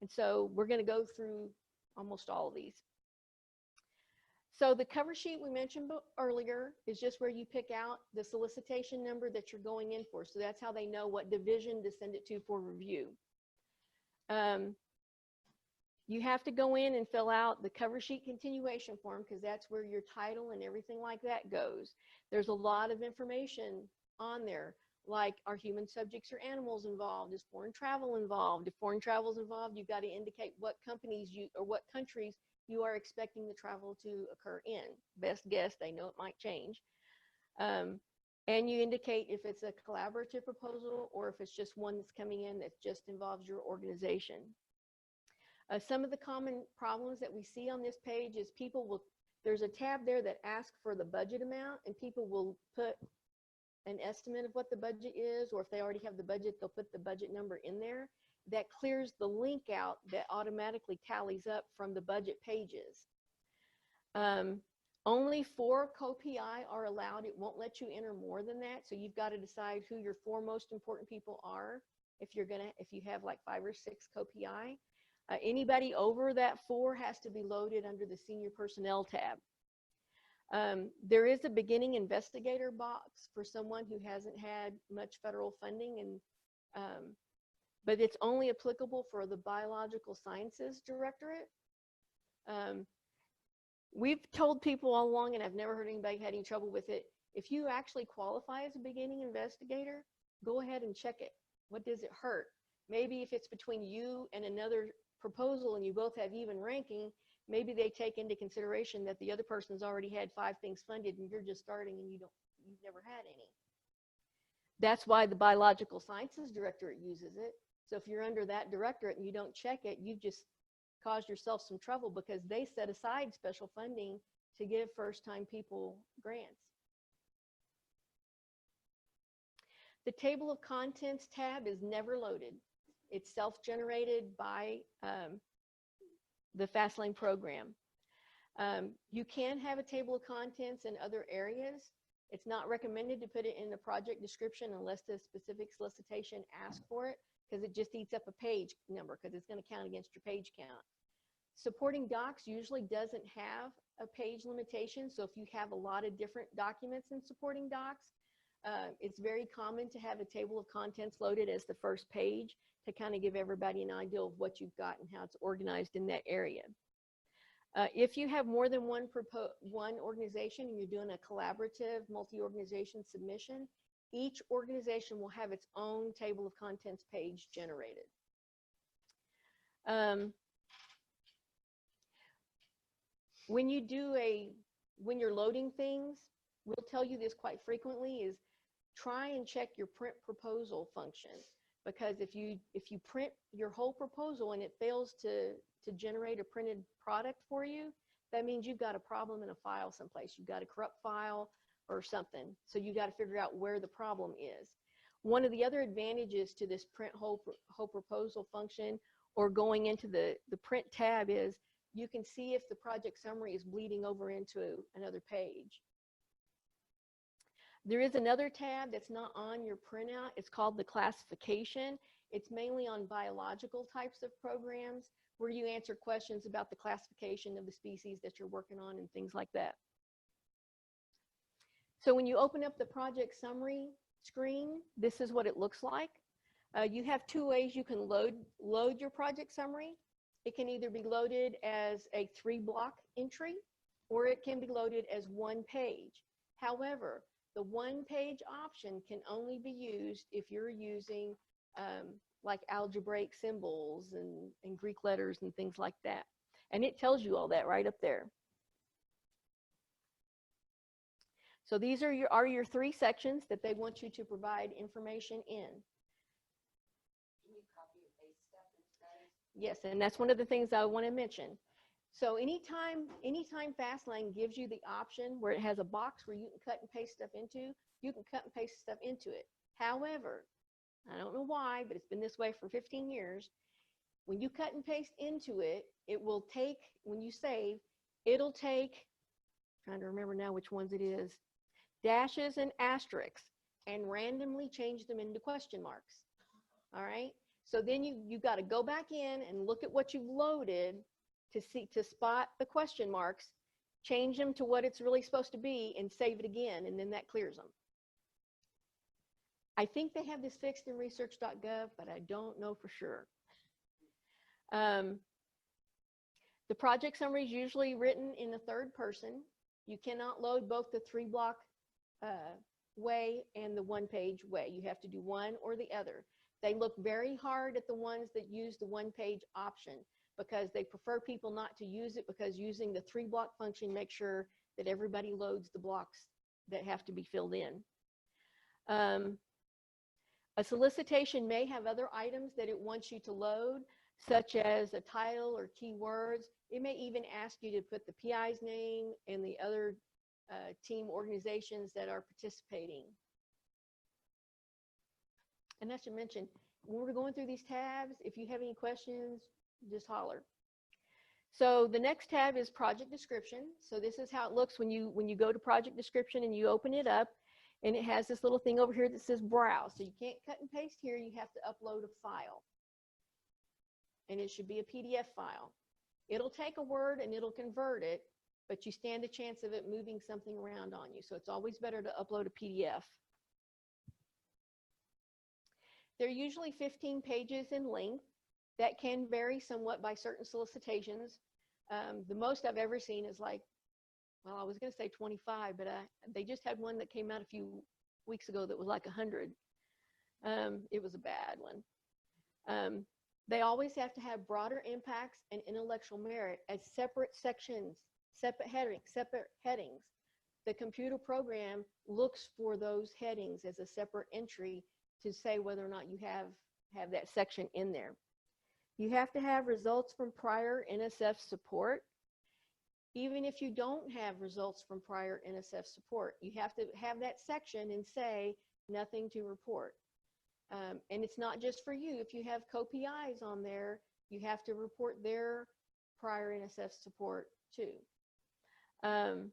And so we're going to go through almost all of these. So the cover sheet we mentioned earlier is just where you pick out the solicitation number that you're going in for. So that's how they know what division to send it to for review. You have to go in and fill out the cover sheet continuation form because that's where your title and everything like that goes. There's a lot of information on there, like are human subjects or animals involved? Is foreign travel involved? If foreign travel is involved, you've got to indicate what companies or what countries you are expecting the travel to occur in. Best guess, they know it might change. And you indicate if it's a collaborative proposal or if it's just one that's coming in that just involves your organization. Some of the common problems that we see on this page is there's a tab there that asks for the budget amount, and people will put an estimate of what the budget is, or if they already have the budget, they'll put the budget number in there. that clears the link out that automatically tallies up from the budget pages. Only 4 co-PI are allowed. It won't let you enter more than that. So you've got to decide who your 4 most important people are if you have like 5 or 6 co-PI. Anybody over that 4 has to be loaded under the senior personnel tab. There is a beginning investigator box for someone who hasn't had much federal funding, but it's only applicable for the Biological Sciences Directorate. We've told people all along, and I've never heard anybody had any trouble with it, if you actually qualify as a beginning investigator, go ahead and check it. What does it hurt? Maybe if it's between you and another proposal and you both have even ranking, maybe they take into consideration that the other person's already had 5 things funded and you're just starting and you've never had any. That's why the Biological Sciences Directorate uses it. So if you're under that directorate and you don't check it, you've just caused yourself some trouble because they set aside special funding to give first-time people grants. The table of contents tab is never loaded. It's self-generated by the FastLane program. You can have a table of contents in other areas. It's not recommended to put it in the project description unless the specific solicitation asks for it, because it just eats up a page number, because it's going to count against your page count. Supporting docs usually doesn't have a page limitation, so if you have a lot of different documents in supporting docs, it's very common to have a table of contents loaded as the first page to kind of give everybody an idea of what you've got and how it's organized in that area. If you have more than one organization and you're doing a collaborative multi-organization submission, each organization will have its own table of contents page generated. When you're loading things, we'll tell you this quite frequently, is try and check your print proposal function, because if you print your whole proposal and it fails to generate a printed product for you, that means you've got a problem in a file someplace. You've got a corrupt file or something. So you got to figure out where the problem is. One of the other advantages to this print whole proposal function or going into the print tab is you can see if the project summary is bleeding over into another page. There is another tab that's not on your printout. It's called the classification. It's mainly on biological types of programs where you answer questions about the classification of the species that you're working on and things like that. So when you open up the project summary screen, this is what it looks like. You have 2 ways you can load your project summary. It can either be loaded as a 3-block entry, or it can be loaded as 1 page. However, the 1-page option can only be used if you're using like algebraic symbols and Greek letters and things like that. And it tells you all that right up there. So these are your 3 sections that they want you to provide information in. Can you copy and paste stuff instead? Yes, and that's one of the things I want to mention. So anytime FastLane gives you the option where it has a box where you can cut and paste stuff into, you can cut and paste stuff into it. However, I don't know why, but it's been this way for 15 years. When you cut and paste into it, it will take, when you save, it'll take, trying to remember now which ones it is, dashes and asterisks, and randomly change them into question marks. All right? So then you got to go back in and look at what you've loaded to spot the question marks, change them to what it's really supposed to be, and save it again, and then that clears them. I think they have this fixed in Research.gov, but I don't know for sure. The project summary is usually written in the 3rd person. You cannot load both the 3-block way and the 1-page way. You have to do one or the other. They look very hard at the ones that use the 1-page option because they prefer people not to use it, because using the 3-block function makes sure that everybody loads the blocks that have to be filled in. A solicitation may have other items that it wants you to load, such as a title or keywords. It may even ask you to put the PI's name and the other team organizations that are participating. And I should mention, when we're going through these tabs, if you have any questions, just holler. So the next tab is project description. So this is how it looks when you go to project description and you open it up, and it has this little thing over here that says browse. So you can't cut and paste here. You have to upload a file, and it should be a PDF file. It'll take a Word and it'll convert it, but you stand a chance of it moving something around on you. So it's always better to upload a PDF. They're usually 15 pages in length. That can vary somewhat by certain solicitations. The most I've ever seen is like, well, I was going to say 25, but they just had one that came out a few weeks ago that was like 100. It was a bad one. They always have to have broader impacts and intellectual merit as separate sections, separate headings. The computer program looks for those headings as a separate entry to say whether or not you have that section in there. You have to have results from prior NSF support. Even if you don't have results from prior NSF support, you have to have that section and say nothing to report. And it's not just for you. If you have co-PIs on there, you have to report their prior NSF support too. And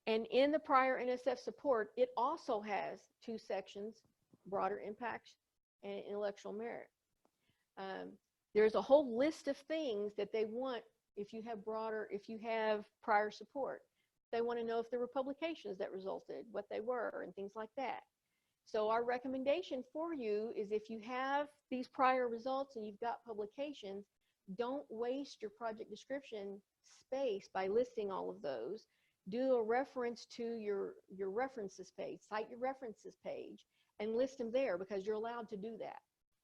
in the prior NSF support, it also has two sections, broader impacts and intellectual merit. There's a whole list of things that they want if you have prior support. They want to know if there were publications that resulted, what they were, and things like that. So our recommendation for you is if you have these prior results and you've got publications, don't waste your project description space by listing all of those. Do a reference to your references page, cite your references page, and list them there because you're allowed to do that.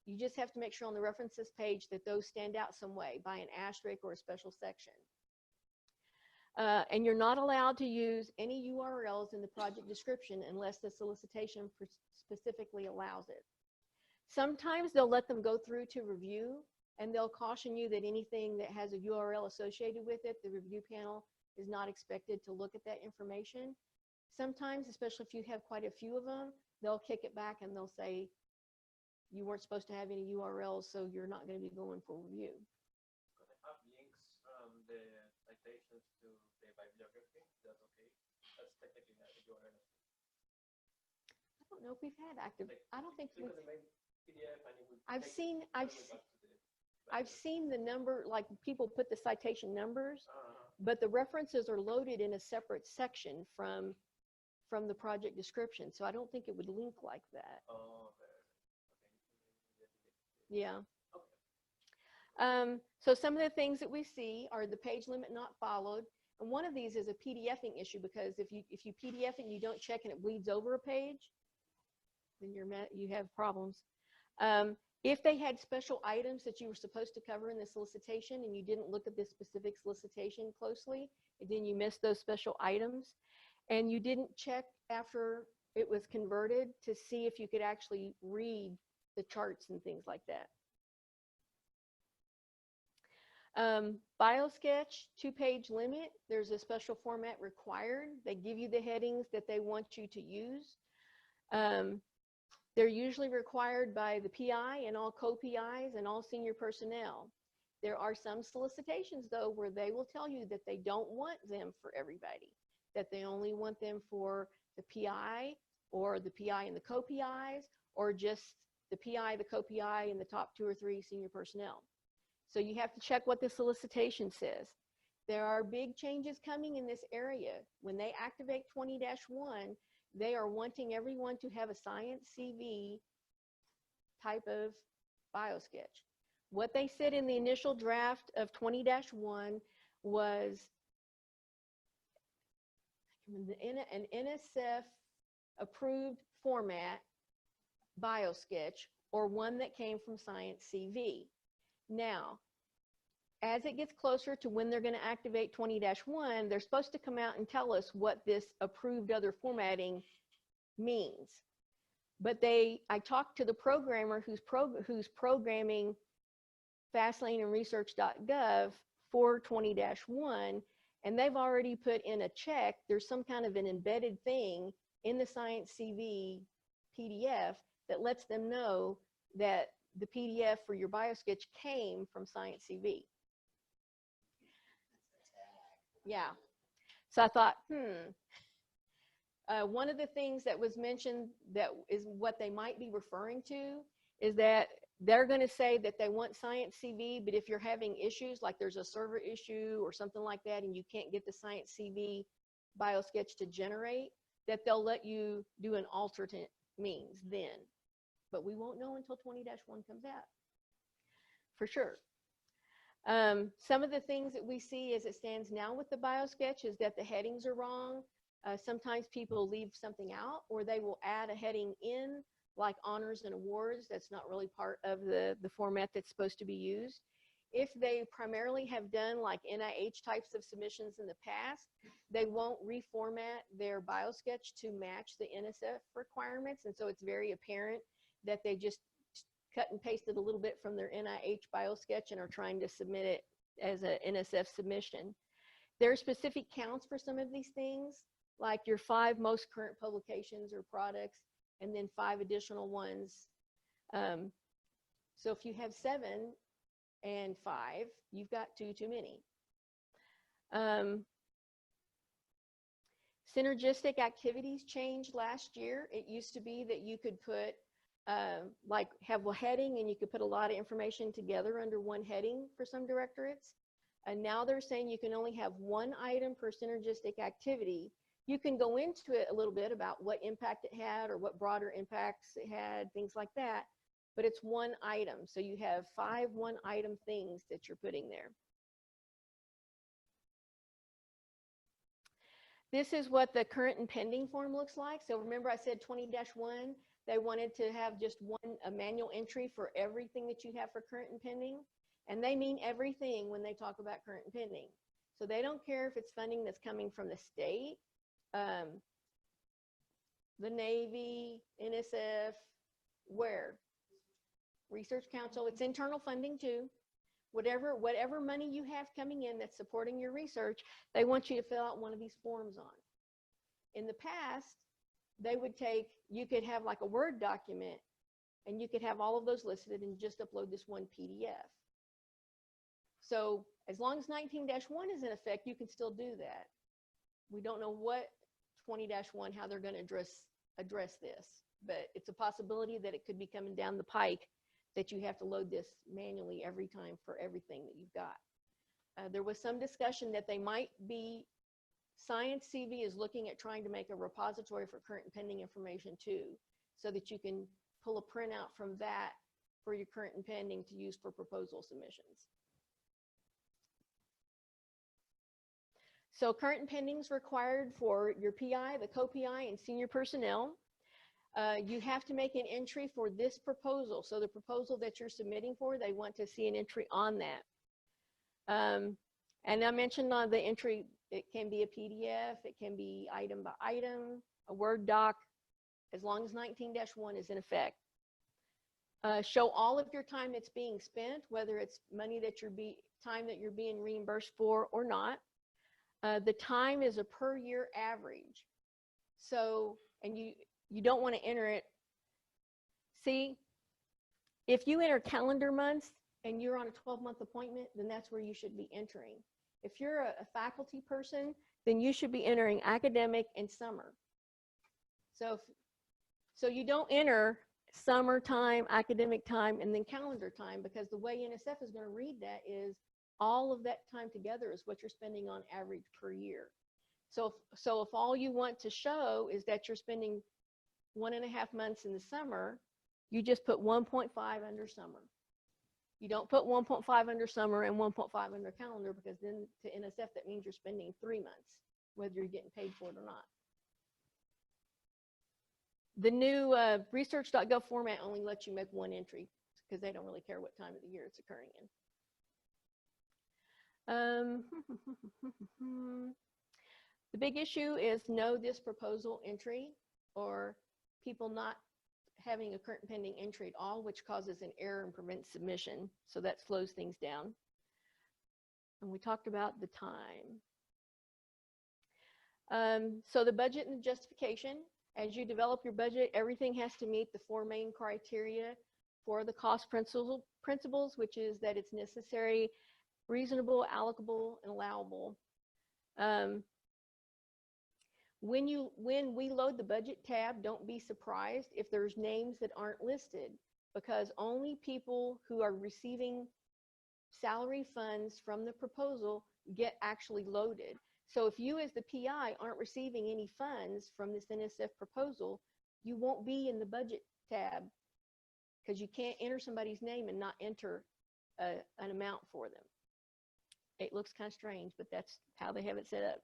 You just have to make sure on the references page that those stand out some way by an asterisk or a special section. And you're not allowed to use any URLs in the project description unless the solicitation specifically allows it. Sometimes they'll let them go through to review, and they'll caution you that anything that has a URL associated with it, the review panel is not expected to look at that information. Sometimes, especially if you have quite a few of them, they'll kick it back and they'll say, you weren't supposed to have any URLs, so you're not going to be going for review. Could I have links from the citations to the bibliography? That's okay. That's technically not a URL. I don't know if we've had active. I don't think we've. PDF and it would I've seen the number, like people put the citation numbers, but the references are loaded in a separate section from the project description. So I don't think it would link like that. Oh, okay. Yeah. So some of the things that we see are the page limit not followed. And one of these is a PDFing issue because if you PDF it and you don't check and it bleeds over a page, then you have problems. If they had special items that you were supposed to cover in the solicitation and you didn't look at this specific solicitation closely, then you missed those special items. And you didn't check after it was converted to see if you could actually read the charts and things like that. BioSketch, 2-page limit. There's a special format required. They give you the headings that they want you to use. They're usually required by the PI and all co-PIs and all senior personnel. There are some solicitations, though, where they will tell you that they don't want them for everybody, that they only want them for the PI or the PI and the co-PIs, or just the PI, the co-PI, and the top 2 or 3 senior personnel. So you have to check what the solicitation says. There are big changes coming in this area. When they activate 20-1, they are wanting everyone to have a science CV type of BioSketch. What they said in the initial draft of 20-1 was an NSF approved format BioSketch, or one that came from Science CV. Now, as it gets closer to when they're going to activate 20-1, they're supposed to come out and tell us what this approved other formatting means. But I talked to the programmer who's programming FastLane and Research.gov for 20-1, and they've already put in a check. There's some kind of an embedded thing in the Science CV PDF that lets them know that the PDF for your BioSketch came from Science CV. Yeah. So I thought, one of the things that was mentioned that is what they might be referring to is that they're going to say that they want Science CV, but if you're having issues, like there's a server issue or something like that, and you can't get the Science CV BioSketch to generate, that they'll let you do an alternate means then. But we won't know until 20-1 comes out, for sure. Some of the things that we see as it stands now with the BioSketch is that the headings are wrong. Sometimes people leave something out, or they will add a heading in, like honors and awards. That's not really part of the format that's supposed to be used. If they primarily have done like NIH types of submissions in the past, they won't reformat their BioSketch to match the NSF requirements. And so it's very apparent that they just cut and pasted a little bit from their NIH BioSketch and are trying to submit it as a NSF submission. There are specific counts for some of these things, like your 5 most current publications or products, and then 5 additional ones. So if you have 7 and 5, you've got 2 too many. Synergistic activities changed last year. It used to be that you could put like have a heading and you could put a lot of information together under one heading for some directorates. And now they're saying you can only have 1 item per synergistic activity. You can go into it a little bit about what impact it had or what broader impacts it had, things like that, but it's 1 item. So you have 5 one-item things that you're putting there. This is what the current and pending form looks like. So remember I said 20-1, they wanted to have just a manual entry for everything that you have for current and pending. And they mean everything when they talk about current and pending. So they don't care if it's funding that's coming from the state, the Navy, NSF, where? Research Council. It's internal funding too. Whatever money you have coming in that's supporting your research, they want you to fill out one of these forms on. In the past, they would take, you could have like a Word document and you could have all of those listed and just upload this one PDF. So as long as 19-1 is in effect, you can still do that. We don't know what 20-1, how they're going to address this, but it's a possibility that it could be coming down the pike that you have to load this manually every time for everything that you've got. There was some discussion that they might be, Science CV is looking at trying to make a repository for current and pending information too, so that you can pull a printout from that for your current and pending to use for proposal submissions. So current and pending is required for your PI, the co-PI, and senior personnel. You have to make an entry for this proposal. So the proposal that you're submitting for, they want to see an entry on that. And I mentioned on the entry, it can be a PDF, it can be item by item, a Word doc, as long as 19-1 is in effect. Show all of your time that's being spent, whether it's money that time that you're being reimbursed for or not. The time is a per year average. So, and you don't want to enter it. See, if you enter calendar months and you're on a 12-month appointment, then that's where you should be entering. If you're a faculty person, then you should be entering academic and summer. So you don't enter summer time, academic time, and then calendar time, because the way NSF is going to read that is all of that time together is what you're spending on average per year. So if all you want to show is that you're spending 1.5 months in the summer, you just put 1.5 under summer. You don't put 1.5 under summer and 1.5 under calendar, because then to NSF that means you're spending 3 months, whether you're getting paid for it or not. The new Research.gov format only lets you make 1 entry, because they don't really care what time of the year it's occurring in. The big issue is no this proposal entry, or people not having a current and pending entry at all, which causes an error and prevents submission. So that slows things down. And we talked about the time. So the budget and the justification. As you develop your budget, everything has to meet the 4 main criteria for the cost principles, which is that it's necessary, reasonable, allocable, and allowable. When we load the budget tab, don't be surprised if there's names that aren't listed, because only people who are receiving salary funds from the proposal get actually loaded. So if you as the PI aren't receiving any funds from this NSF proposal, you won't be in the budget tab, because you can't enter somebody's name and not enter an amount for them. It looks kind of strange, but that's how they have it set up.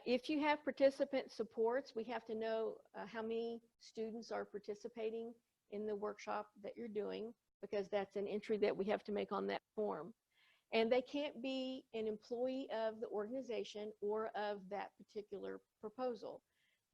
If you have participant supports, we have to know how many students are participating in the workshop that you're doing, because that's an entry that we have to make on that form. And they can't be an employee of the organization or of that particular proposal.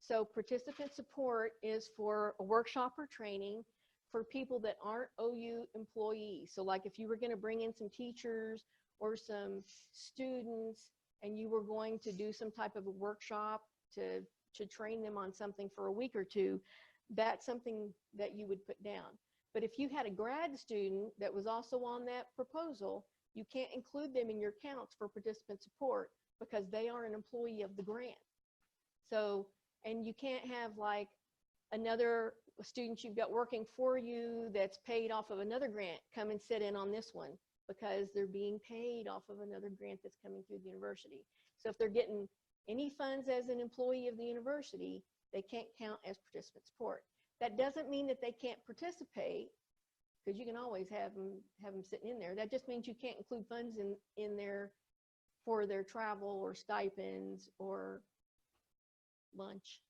So participant support is for a workshop or training for people that aren't OU employees. So like if you were going to bring in some teachers or some students and you were going to do some type of a workshop to train them on something for a week or two, that's something that you would put down. But if you had a grad student that was also on that proposal, you can't include them in your counts for participant support because they are an employee of the grant. So, and you can't have like another student you've got working for you that's paid off of another grant come and sit in on this one, because they're being paid off of another grant that's coming through the university. So if they're getting any funds as an employee of the university, they can't count as participant support. That doesn't mean that they can't participate, because you can always have them sitting in there. That just means you can't include funds in there for their travel or stipends or lunch.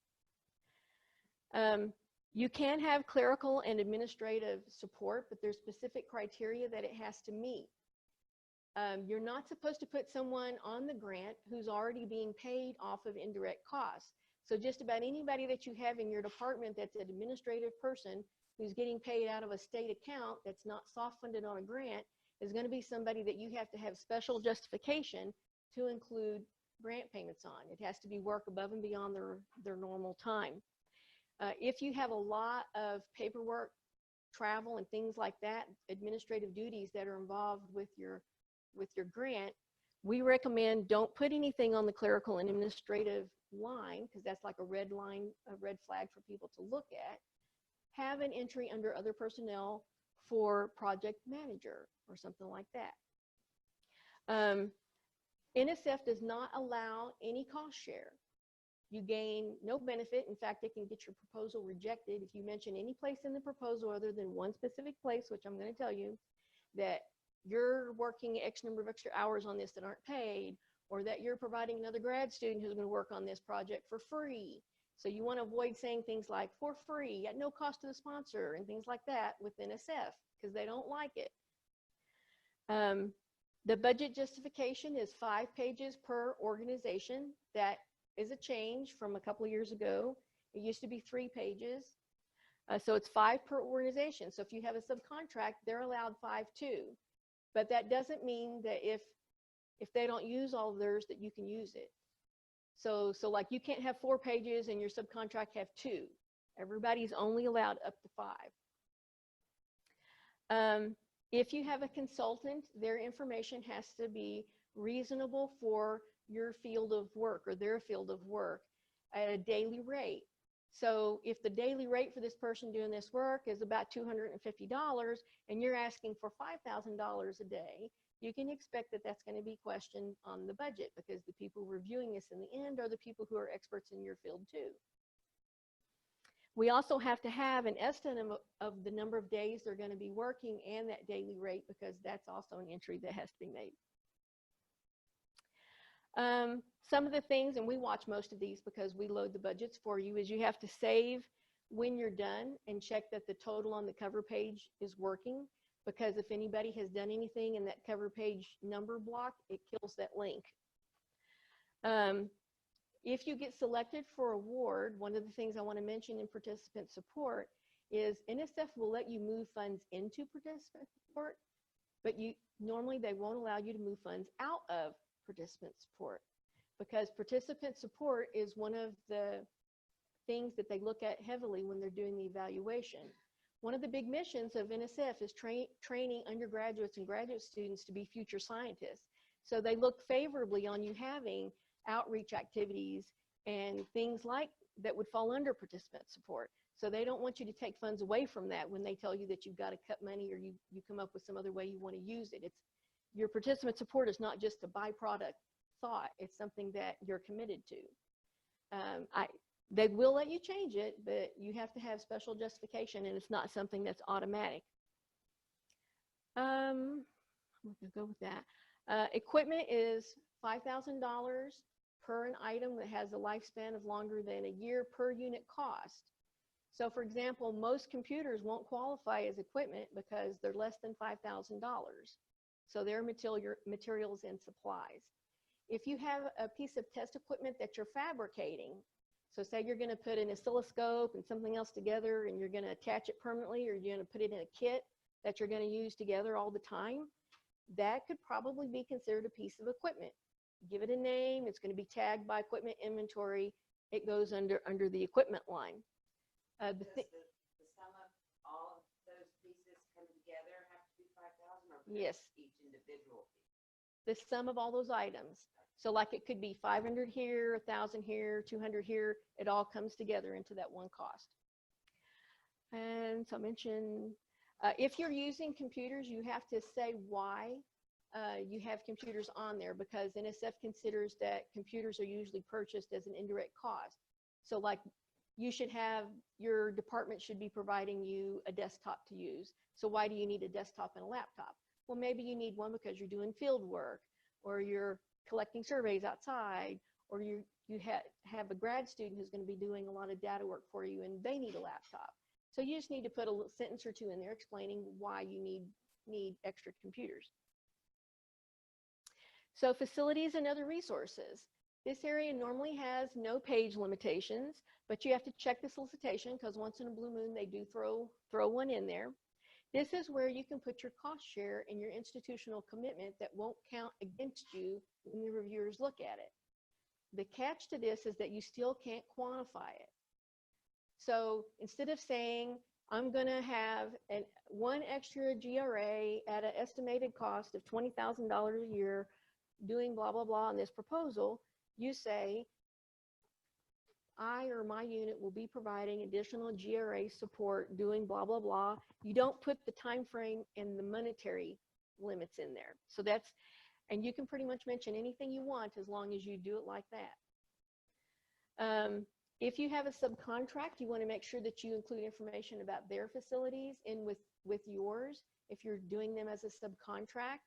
You can have clerical and administrative support, but there's specific criteria that it has to meet. You're not supposed to put someone on the grant who's already being paid off of indirect costs. So just about anybody that you have in your department that's an administrative person who's getting paid out of a state account that's not soft funded on a grant is going to be somebody that you have to have special justification to include grant payments on. It has to be work above and beyond their normal time. If you have a lot of paperwork, travel, and things like that, administrative duties that are involved with your grant, we recommend don't put anything on the clerical and administrative line, because that's like a red line, a red flag for people to look at. Have an entry under other personnel for project manager or something like that. NSF does not allow any cost share. You gain no benefit. In fact, it can get your proposal rejected if you mention any place in the proposal other than one specific place, which I'm going to tell you, that you're working X number of extra hours on this that aren't paid, or that you're providing another grad student who's going to work on this project for free. So you want to avoid saying things like for free, at no cost to the sponsor, and things like that with NSF, because they don't like it. The budget justification is 5 pages per organization. That is a change from a couple of years ago. It used to be 3 pages. So it's 5 per organization. So if you have a subcontract, they're allowed 5 too. But that doesn't mean that if they don't use all of theirs, that you can use it. So like you can't have 4 pages and your subcontract have 2. Everybody's only allowed up to 5. If you have a consultant, their information has to be reasonable for your field of work or their field of work at a daily rate. So if the daily rate for this person doing this work is about $250 and you're asking for $5,000 a day, you can expect that that's going to be questioned on the budget, because the people reviewing this in the end are the people who are experts in your field too. We also have to have an estimate of the number of days they're going to be working and that daily rate, because that's also an entry that has to be made. Some of the things, and we watch most of these because we load the budgets for you, is you have to save when you're done and check that the total on the cover page is working, because if anybody has done anything in that cover page number block, it kills that link. If you get selected for award, one of the things I want to mention in participant support is NSF will let you move funds into participant support, but normally they won't allow you to move funds out of participant support, because participant support is one of the things that they look at heavily when they're doing the evaluation. One of the big missions of NSF is training undergraduates and graduate students to be future scientists. So they look favorably on you having outreach activities and things like that would fall under participant support. So they don't want you to take funds away from that when they tell you that you've got to cut money or you come up with some other way you want to use it. It's your participant support is not just a byproduct thought. It's something that you're committed to. They will let you change it, but you have to have special justification, and it's not something that's automatic. I'm gonna go with that. Equipment is $5,000 per an item that has a lifespan of longer than a year per unit cost. So for example, most computers won't qualify as equipment because they're less than $5,000. So they're materials and supplies. If you have a piece of test equipment that you're fabricating, so say you're going to put an oscilloscope and something else together and you're going to attach it permanently, or you're going to put it in a kit that you're going to use together all the time, that could probably be considered a piece of equipment. Give it a name, it's going to be tagged by equipment inventory, it goes under the equipment line. Does the sum of all of those pieces come together have to be 5,000, or Yes. each individual piece? The sum of all those items. So like it could be 500 here, 1,000 here, 200 here, it all comes together into that one cost. And so I mentioned, if you're using computers, you have to say why you have computers on there, because NSF considers that computers are usually purchased as an indirect cost. So like you should have, your department should be providing you a desktop to use. So why do you need a desktop and a laptop? Well, maybe you need one because you're doing field work, or you're collecting surveys outside, or you have a grad student who's going to be doing a lot of data work for you and they need a laptop. So you just need to put a little sentence or two in there explaining why you need extra computers. So facilities and other resources. This area normally has no page limitations, but you have to check the solicitation because once in a blue moon they do throw one in there. This is where you can put your cost share and your institutional commitment that won't count against you when the reviewers look at it. The catch to this is that you still can't quantify it. So instead of saying, I'm going to have one extra GRA at an estimated cost of $20,000 a year doing blah, blah, blah on this proposal, you say, I or my unit will be providing additional GRA support doing blah, blah, blah. You don't put the time frame and the monetary limits in there. So that's, and you can pretty much mention anything you want as long as you do it like that. If you have a subcontract, you want to make sure that you include information about their facilities in with yours if you're doing them as a subcontract.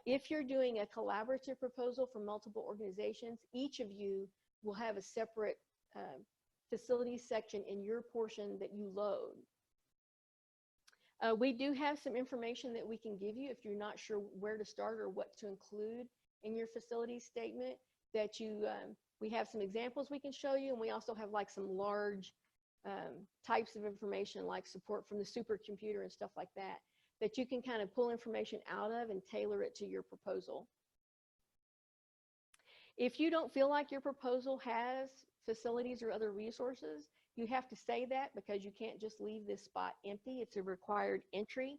If you're doing a collaborative proposal for multiple organizations, each of you will have a separate facilities section in your portion that you load. We do have some information that we can give you if you're not sure where to start or what to include in your facilities statement, that you, we have some examples we can show you, and we also have like some large types of information like support from the supercomputer and stuff like that, that you can kind of pull information out of and tailor it to your proposal. If you don't feel like your proposal has facilities or other resources, you have to say that because you can't just leave this spot empty. It's a required entry.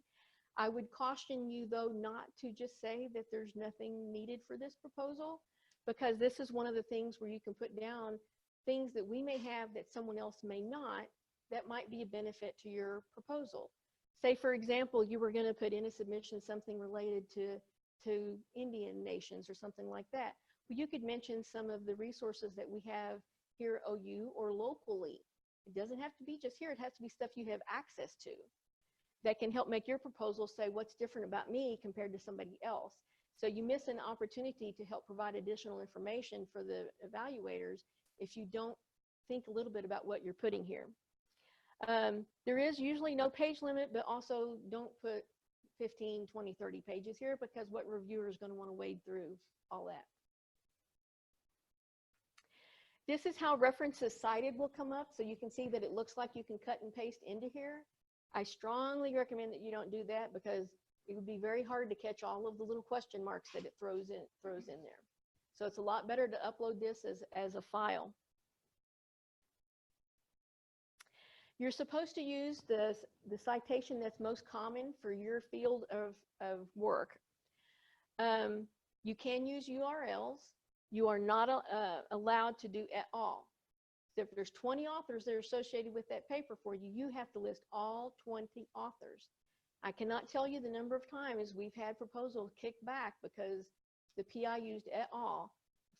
I would caution you though not to just say that there's nothing needed for this proposal, because this is one of the things where you can put down things that we may have that someone else may not, that might be a benefit to your proposal. Say for example, you were going to put in a submission something related to Indian nations or something like that. Well, you could mention some of the resources that we have here at OU or locally. It doesn't have to be just here, it has to be stuff you have access to that can help make your proposal say what's different about me compared to somebody else. So you miss an opportunity to help provide additional information for the evaluators if you don't think a little bit about what you're putting here. There is usually no page limit, but also don't put 15, 20, 30 pages here, because what reviewer is going to want to wade through all that. This is how references cited will come up. So you can see that it looks like you can cut and paste into here. I strongly recommend that you don't do that, because it would be very hard to catch all of the little question marks that it throws in there. So it's a lot better to upload this as a file. You're supposed to use the citation that's most common for your field of work. You can use URLs. You are not allowed to do at all. So if there's 20 authors that are associated with that paper for you, you have to list all 20 authors. I cannot tell you the number of times we've had proposals kicked back because the PI used et al.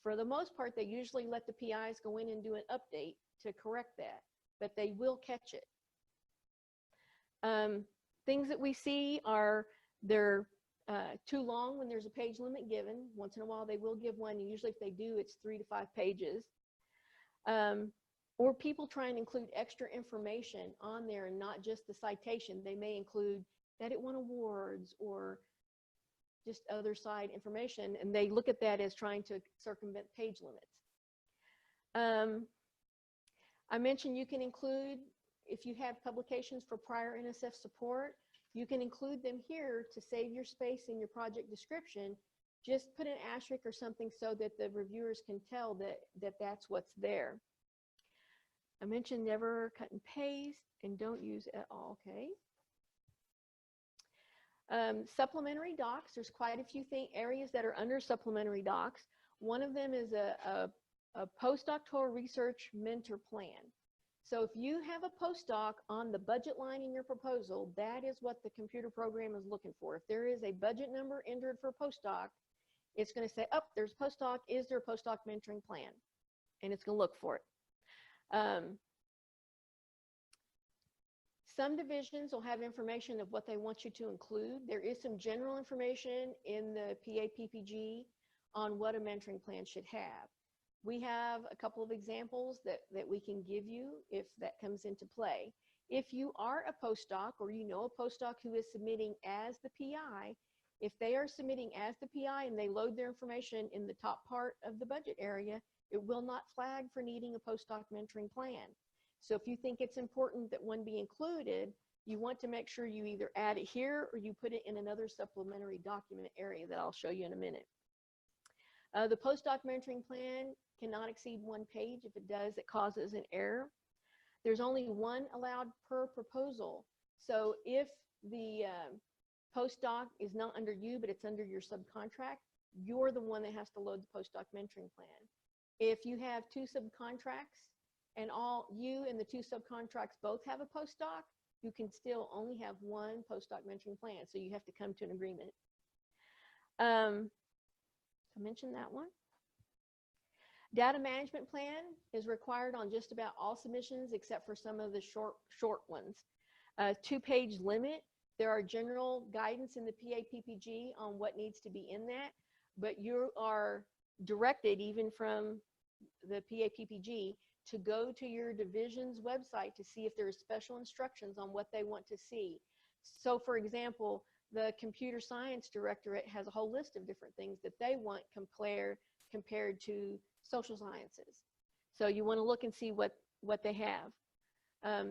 For the most part, they usually let the PIs go in and do an update to correct that, but they will catch it. Things that we see are they're too long when there's a page limit given. Once in a while, they will give one. Usually if they do, it's 3 to 5 pages. Or people try and include extra information on there and not just the citation. They may include that it won awards or just other side information, and they look at that as trying to circumvent page limits. I mentioned you can include, if you have publications for prior NSF support, you can include them here to save your space in your project description. Just put an asterisk or something so that the reviewers can tell that that's what's there. I mentioned never cut and paste and don't use at all, okay? Supplementary docs, there's quite a few areas that are under supplementary docs. One of them is a postdoctoral research mentor plan. So if you have a postdoc on the budget line in your proposal, that is what the computer program is looking for. If there is a budget number entered for postdoc, it's going to say, oh, there's a postdoc, is there a postdoc mentoring plan? And it's going to look for it. Some divisions will have information of what they want you to include. There is some general information in the PAPPG on what a mentoring plan should have. We have a couple of examples that we can give you if that comes into play. If you are a postdoc or you know a postdoc who is submitting as the PI, if they are submitting as the PI and they load their information in the top part of the budget area, it will not flag for needing a postdoc mentoring plan. So if you think it's important that one be included, you want to make sure you either add it here or you put it in another supplementary document area that I'll show you in a minute. The postdoc mentoring plan cannot exceed 1 page. If it does, it causes an error. There's only 1 allowed per proposal. So if the postdoc is not under you, but it's under your subcontract, you're the one that has to load the postdoc mentoring plan. If you have 2 subcontracts and you and the 2 subcontracts both have a postdoc, you can still only have 1 postdoc mentoring plan. So you have to come to an agreement. I mentioned that one. Data management plan is required on just about all submissions except for some of the short ones. 2-page limit. There are general guidance in the PAPPG on what needs to be in that, but you are directed even from the PAPPG to go to your division's website to see if there are special instructions on what they want to see. So for example, the computer science directorate has a whole list of different things that they want compared to social sciences. So you want to look and see what they have.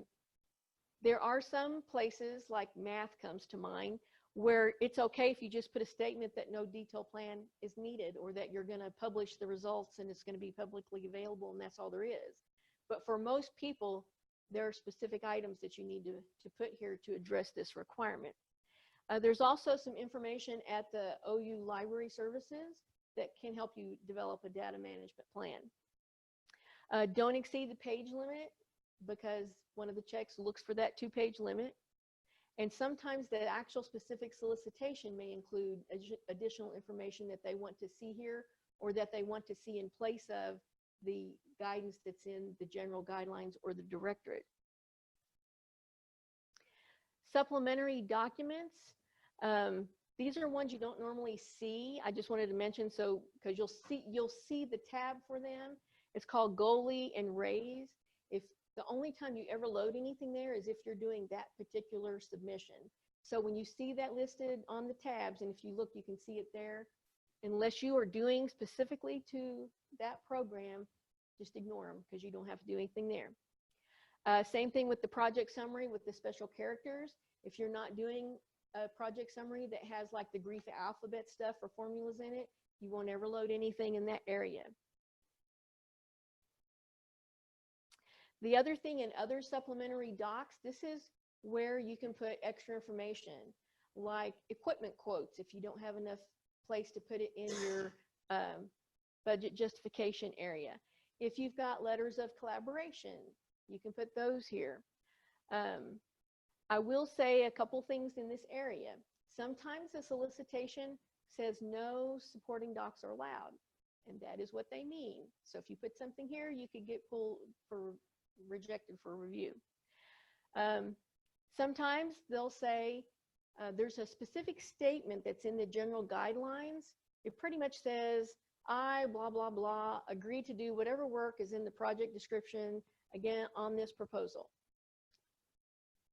There are some places like math comes to mind where it's okay if you just put a statement that no detailed plan is needed or that you're going to publish the results and it's going to be publicly available and that's all there is. But for most people, there are specific items that you need to put here to address this requirement. There's also some information at the OU Library Services that can help you develop a data management plan. Don't exceed the page limit because one of the checks looks for that 2-page limit. And sometimes the actual specific solicitation may include additional information that they want to see here or that they want to see in place of the guidance that's in the general guidelines or the directorate. Supplementary documents. These are ones you don't normally see. I just wanted to mention so because you'll see the tab for them. It's called goalie and raise. If the only time you ever load anything there is if you're doing that particular submission. So when you see that listed on the tabs, and if you look, you can see it there. Unless you are doing specifically to that program, just ignore them because you don't have to do anything there. Same thing with the project summary with the special characters. If you're not doing a project summary that has like the Greek alphabet stuff or formulas in it, you won't ever load anything in that area. The other thing in other supplementary docs, this is where you can put extra information like equipment quotes if you don't have enough place to put it in your budget justification area. If you've got letters of collaboration, you can put those here. I will say a couple things in this area. Sometimes the solicitation says no supporting docs are allowed, and that is what they mean. So if you put something here, you could get pulled for rejected for review. Sometimes they'll say there's a specific statement that's in the general guidelines. It pretty much says, I, blah, blah, blah, agree to do whatever work is in the project description, again, on this proposal.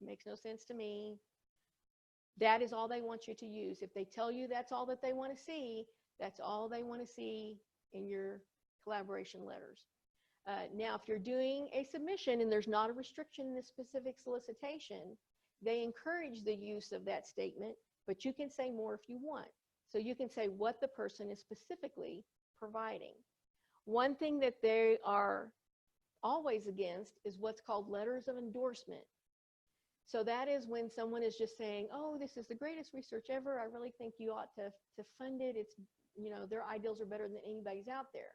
Makes no sense to me. That is all they want you to use. If they tell you that's all that they want to see, that's all they want to see in your collaboration letters. Now, if you're doing a submission and there's not a restriction in the specific solicitation, they encourage the use of that statement, but you can say more if you want. So you can say what the person is specifically providing. One thing that they are always against is what's called letters of endorsement. So that is when someone is just saying, oh, this is the greatest research ever. I really think you ought to fund it. It's, you know, their ideals are better than anybody's out there.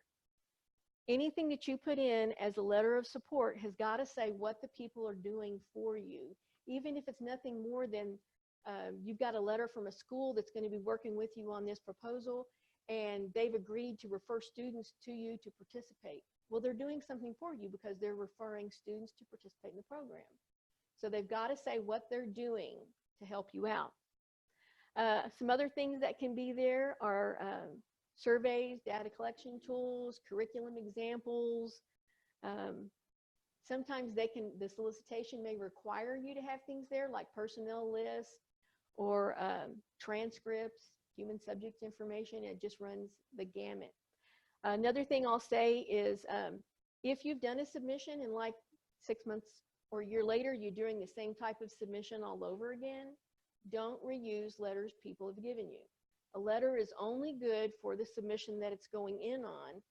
Anything that you put in as a letter of support has got to say what the people are doing for you, even if it's nothing more than you've got a letter from a school that's going to be working with you on this proposal, and they've agreed to refer students to you to participate. Well, they're doing something for you because they're referring students to participate in the program. So they've got to say what they're doing to help you out. Some other things that can be there are surveys, data collection tools, curriculum examples. Sometimes the solicitation may require you to have things there like personnel lists or transcripts, human subject information. It just runs the gamut. Another thing I'll say is if you've done a submission and like 6 months or a year later, you're doing the same type of submission all over again, don't reuse letters people have given you. A letter is only good for the submission that it's going in on.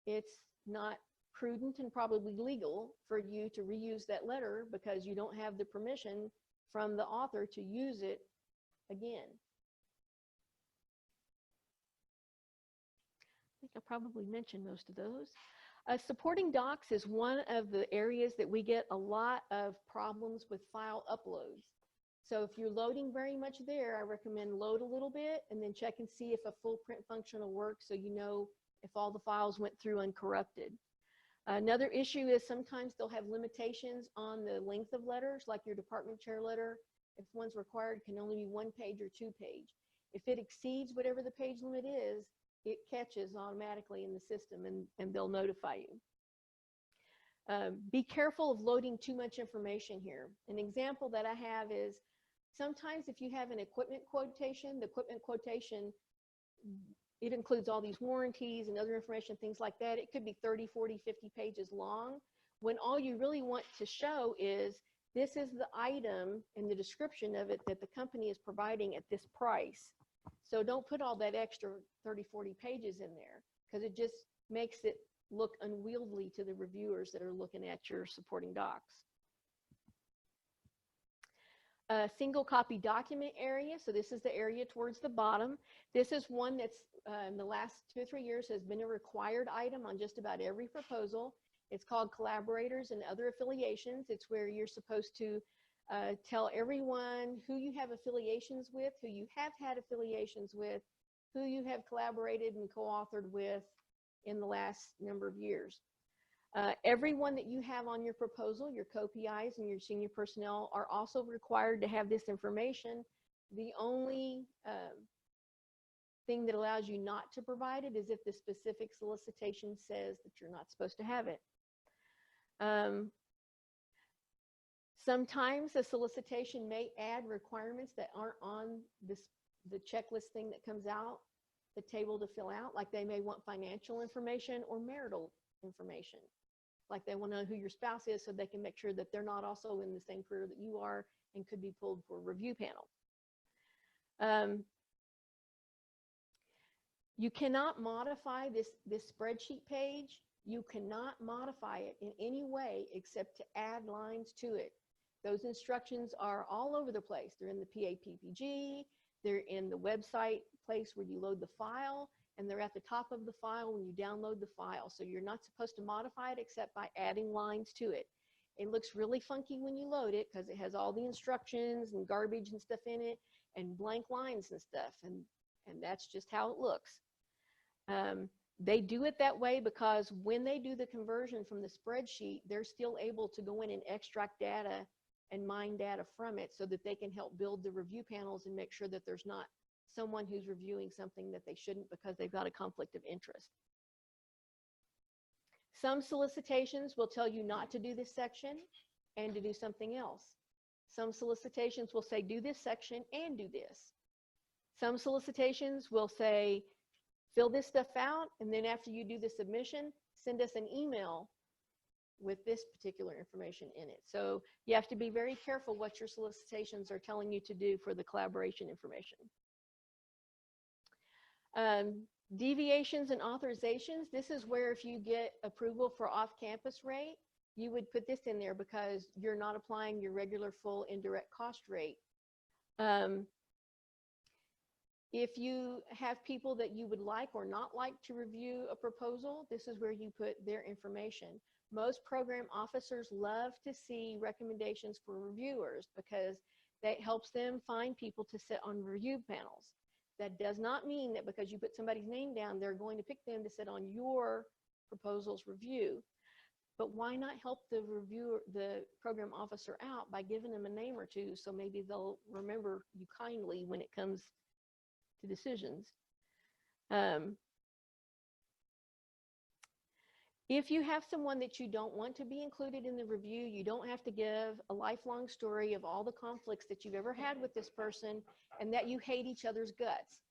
It's not prudent and probably legal for you to reuse that letter because you don't have the permission from the author to use it again. I think I probably mentioned most of those. Supporting docs is one of the areas that we get a lot of problems with file uploads. So if you're loading very much there, I recommend load a little bit and then check and see if a full print function will work so you know if all the files went through uncorrupted. Another issue is sometimes they'll have limitations on the length of letters, like your department chair letter. If one's required, can only be 1 page or 2 page. If it exceeds whatever the page limit is, it catches automatically in the system and they'll notify you. Be careful of loading too much information here. An example that I have is sometimes if you have an equipment quotation, the equipment quotation, it includes all these warranties and other information, things like that. It could be 30, 40, 50 pages long, when all you really want to show is this is the item and the description of it that the company is providing at this price. So don't put all that extra 30, 40 pages in there because it just makes it look unwieldy to the reviewers that are looking at your supporting docs. Single copy document area. So this is the area towards the bottom. This is one that's in the last 2 or 3 years has been a required item on just about every proposal. It's called collaborators and other affiliations. It's where you're supposed to tell everyone who you have affiliations with, who you have had affiliations with, who you have collaborated and co-authored with in the last number of years. Everyone that you have on your proposal, your co-PIs and your senior personnel are also required to have this information. The only thing that allows you not to provide it is if the specific solicitation says that you're not supposed to have it. Sometimes a solicitation may add requirements that aren't on the checklist thing that comes out, the table to fill out, like they may want financial information or marital information. Like they want to know who your spouse is so they can make sure that they're not also in the same career that you are and could be pulled for a review panel. You cannot modify this spreadsheet page You cannot modify it in any way except to add lines to it. Those instructions are all over the place. They're in the PAPPG, they're in the website place where you load the file, and they're at the top of the file when you download the file. So you're not supposed to modify it except by adding lines to it. It looks really funky when you load it because it has all the instructions and garbage and stuff in it and blank lines and stuff, and that's just how it looks. They do it that way because when they do the conversion from the spreadsheet, they're still able to go in and extract data and mine data from it so that they can help build the review panels and make sure that there's not someone who's reviewing something that they shouldn't because they've got a conflict of interest. Some solicitations will tell you not to do this section and to do something else. Some solicitations will say do this section and do this. Some solicitations will say fill this stuff out, and then after you do the submission, send us an email with this particular information in it. So you have to be very careful what your solicitations are telling you to do for the collaboration information. Deviations and authorizations, this is where if you get approval for off-campus rate, you would put this in there because you're not applying your regular full indirect cost rate. If you have people that you would like or not like to review a proposal, this is where you put their information. Most program officers love to see recommendations for reviewers because that helps them find people to sit on review panels. That does not mean that because you put somebody's name down, they're going to pick them to sit on your proposal's review. But why not help the reviewer, the program officer out by giving them a name or two so maybe they'll remember you kindly when it comes to decisions. If you have someone that you don't want to be included in the review, you don't have to give a lifelong story of all the conflicts that you've ever had with this person and that you hate each other's guts.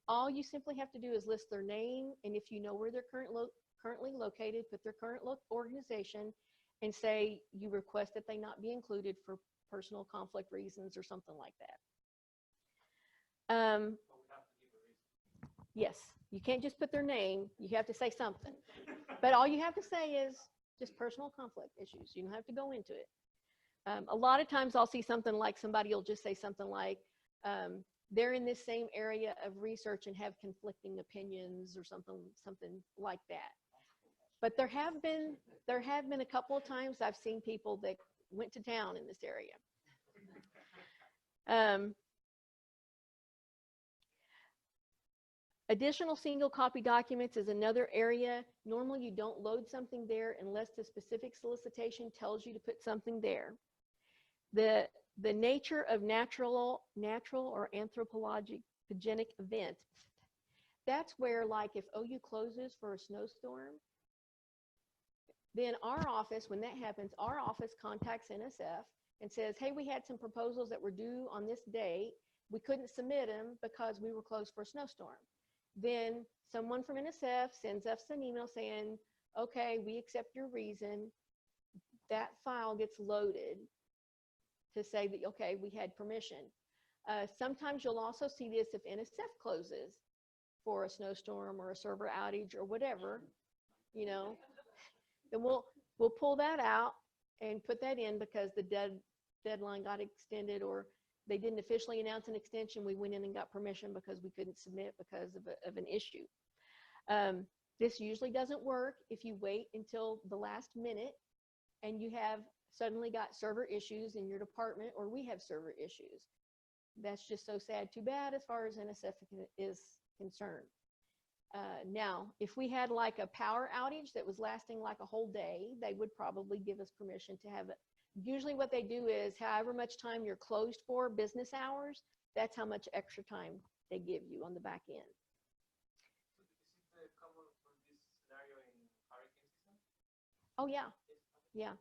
All you simply have to do is list their name, and if you know where they're currently located, put their current organization and say you request that they not be included for personal conflict reasons or something like that. Yes, you can't just put their name, you have to say something. But all you have to say is just personal conflict issues. You don't have to go into it. A lot of times I'll see something like somebody will just say something like, they're in this same area of research and have conflicting opinions or something like that. But there have been a couple of times I've seen people that went to town in this area. Additional single copy documents is another area. Normally you don't load something there unless the specific solicitation tells you to put something there. The nature of natural or anthropogenic event, that's where, like, if OU closes for a snowstorm, then our office, when that happens, our office contacts NSF and says, hey, we had some proposals that were due on this date. We couldn't submit them because we were closed for a snowstorm. Then someone from NSF sends us an email saying, okay, we accept your reason. That file gets loaded to say that, okay, we had permission. Sometimes you'll also see this if NSF closes for a snowstorm or a server outage or whatever, you know, then we'll pull that out and put that in because the deadline got extended or they didn't officially announce an extension. We went in and got permission because we couldn't submit because of an issue. This usually doesn't work if you wait until the last minute and you have suddenly got server issues in your department or we have server issues. That's just so sad. Too bad as far as NSF is concerned. Now, if we had like a power outage that was lasting like a whole day, they would probably give us permission to have it. Usually what they do is however much time you're closed for, business hours, that's how much extra time they give you on the back end. So is it common for this scenario in hurricane season? Oh yeah, yeah.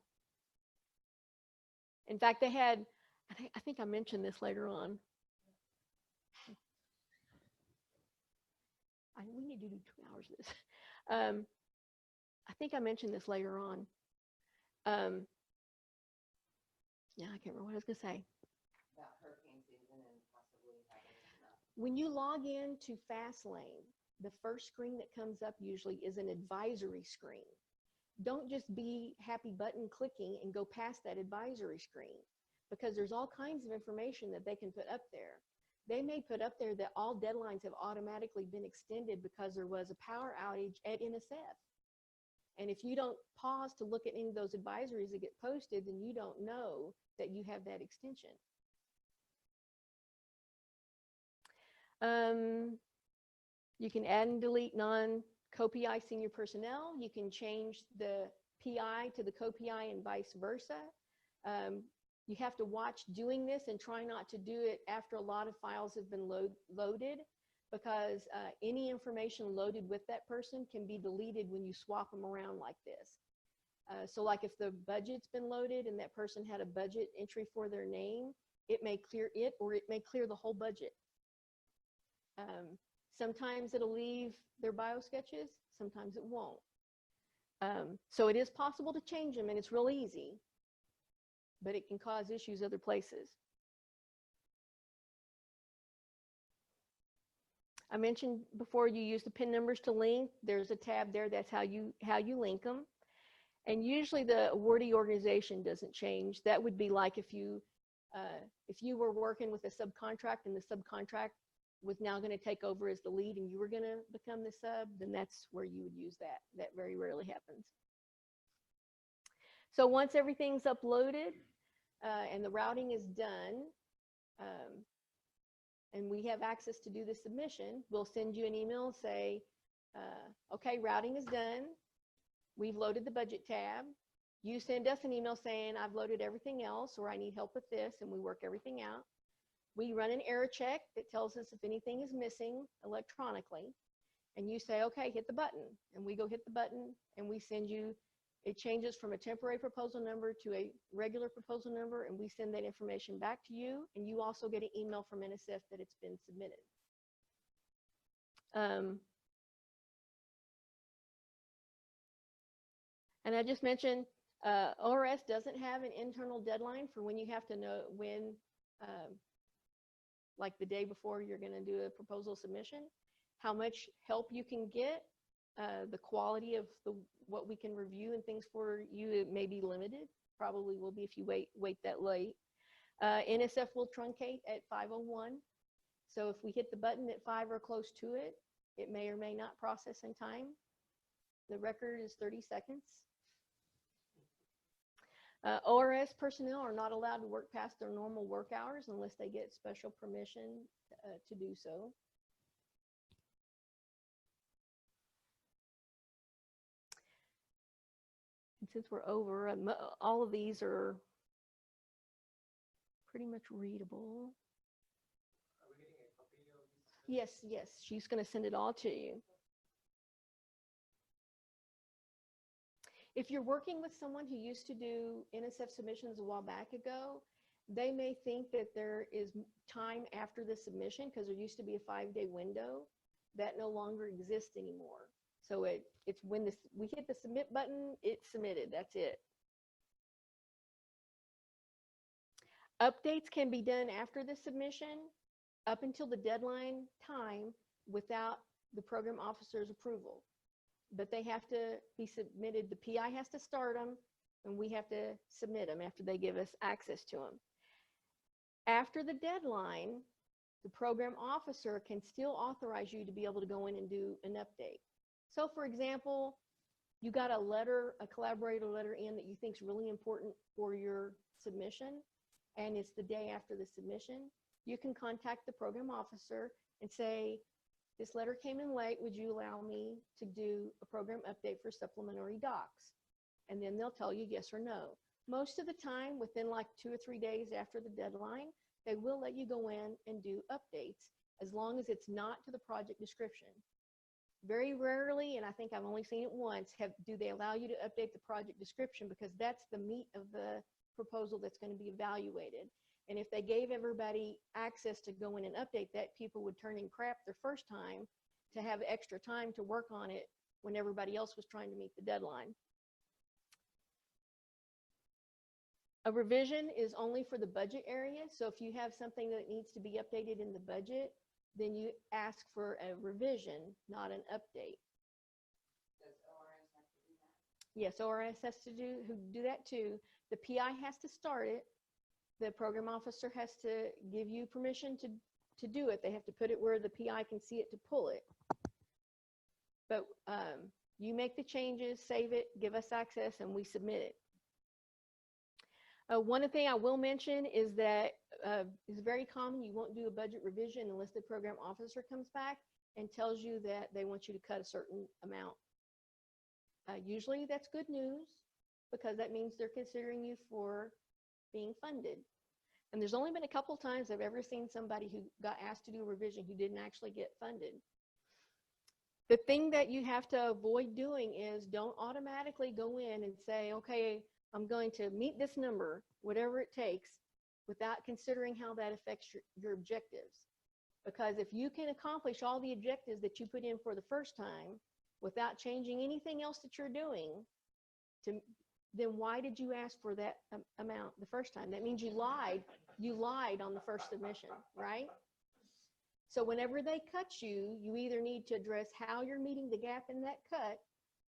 In fact, they had, I think I mentioned this later on. We need to do 2 hours of this. I think I mentioned this later on. Yeah, I can't remember what I was going to say. About hurricane season and possibly having enough. When you log in to FastLane, the first screen that comes up usually is an advisory screen. don't just be happy button clicking and go past that advisory screen, because there's all kinds of information that they can put up there. They may put up there that all deadlines have automatically been extended because there was a power outage at NSF. And if you don't pause to look at any of those advisories that get posted, then you don't know that you have that extension. You can add and delete non-co-PI senior personnel. You can change the PI to the co-PI and vice versa. You have to watch doing this and try not to do it after a lot of files have been loaded, because any information loaded with that person can be deleted when you swap them around like this. So like if the budget's been loaded and that person had a budget entry for their name, it may clear it, or it may clear the whole budget. Sometimes it'll leave their bio sketches, sometimes it won't. So it is possible to change them, and it's real easy, but it can cause issues other places. I mentioned before, you use the PIN numbers to link. There's a tab there, that's how you link them. And usually the awardee organization doesn't change. That would be like if you were working with a subcontract and the subcontract was now going to take over as the lead and you were going to become the sub, then that's where you would use that. That very rarely happens. So once everything's uploaded and the routing is done, and we have access to do the submission, we'll send you an email and say, okay, routing is done. We've loaded the budget tab. You send us an email saying, I've loaded everything else, or I need help with this, and we work everything out. We run an error check that tells us if anything is missing electronically, and you say, okay, hit the button, and we go hit the button, and we send you, it changes from a temporary proposal number to a regular proposal number, and we send that information back to you, and you also get an email from NSF that it's been submitted. And I just mentioned, ORS doesn't have an internal deadline for when you have to know when, like the day before you're going to do a proposal submission. How much help you can get, the quality of what we can review and things for you, it may be limited. Probably will be if you wait that late. NSF will truncate at 5:01. So if we hit the button at 5 or close to it, it may or may not process in time. The record is 30 seconds. ORS personnel are not allowed to work past their normal work hours unless they get special permission to do so. And since we're over, all of these are pretty much readable. Are we getting a copy of this? Yes, she's going to send it all to you. If you're working with someone who used to do NSF submissions a while back ago, they may think that there is time after the submission, because there used to be a 5-day window. That no longer exists anymore. So it's when we hit the submit button, it's submitted. That's it. Updates can be done after the submission up until the deadline time without the program officer's approval. But they have to be submitted. The PI has to start them, and we have to submit them after they give us access to them. After the deadline, the program officer can still authorize you to be able to go in and do an update. So for example, you got a letter, a collaborator letter in that you think is really important for your submission, and it's the day after the submission. You can contact the program officer and say, this letter came in late, would you allow me to do a program update for supplementary docs? And then they'll tell you yes or no. Most of the time, within like 2 or 3 days after the deadline, they will let you go in and do updates, as long as it's not to the project description. Very rarely, and I think I've only seen it once, do they allow you to update the project description, because that's the meat of the proposal that's going to be evaluated. And if they gave everybody access to go in and update that, people would turn in crap their first time to have extra time to work on it when everybody else was trying to meet the deadline. A revision is only for the budget area. So if you have something that needs to be updated in the budget, then you ask for a revision, not an update. Does ORS have to do that? Yes, ORS has to do that too. The PI has to start it. The program officer has to give you permission to do it. They have to put it where the PI can see it to pull it. But you make the changes, save it, give us access, and we submit it. One thing I will mention is that it's very common. You won't do a budget revision unless the program officer comes back and tells you that they want you to cut a certain amount. Usually that's good news because that means they're considering you for being funded. And there's only been a couple times I've ever seen somebody who got asked to do a revision who didn't actually get funded. The thing that you have to avoid doing is don't automatically go in and say, okay, I'm going to meet this number, whatever it takes, without considering how that affects your objectives. Because if you can accomplish all the objectives that you put in for the first time without changing anything else that you're doing, then why did you ask for that amount the first time? That means you lied on the first submission, right? So whenever they cut you, you either need to address how you're meeting the gap in that cut.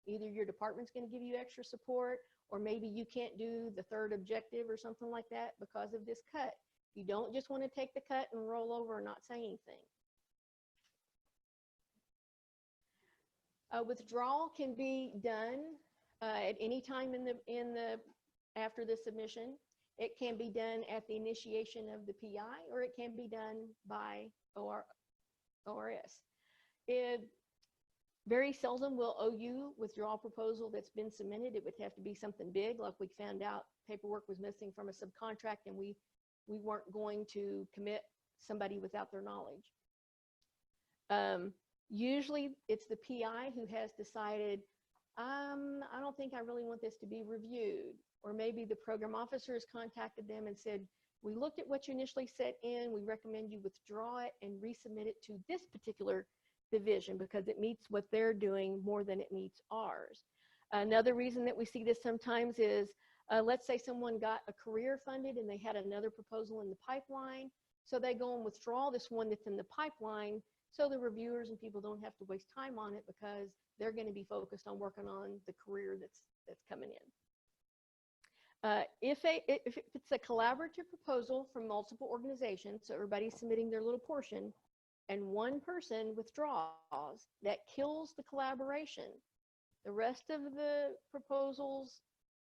Either your department's going to give you extra support, or maybe you can't do the third objective or something like that because of this cut. You don't just want to take the cut and roll over and not say anything. Withdrawal can be done at any time after the submission. It can be done at the initiation of the PI, or it can be done by ORS. It very seldom will owe you withdrawal proposal that's been submitted. It would have to be something big, like we found out paperwork was missing from a subcontract and we weren't going to commit somebody without their knowledge. Usually it's the PI who has decided, I don't think I really want this to be reviewed. Or maybe the program officer has contacted them and said, we looked at what you initially set in, we recommend you withdraw it and resubmit it to this particular division because it meets what they're doing more than it meets ours. Another reason that we see this sometimes is, let's say someone got a career funded and they had another proposal in the pipeline, so they go and withdraw this one that's in the pipeline so the reviewers and people don't have to waste time on it because they're going to be focused on working on the career that's coming in. If it's a collaborative proposal from multiple organizations, so everybody's submitting their little portion, and one person withdraws, that kills the collaboration. The rest of the proposals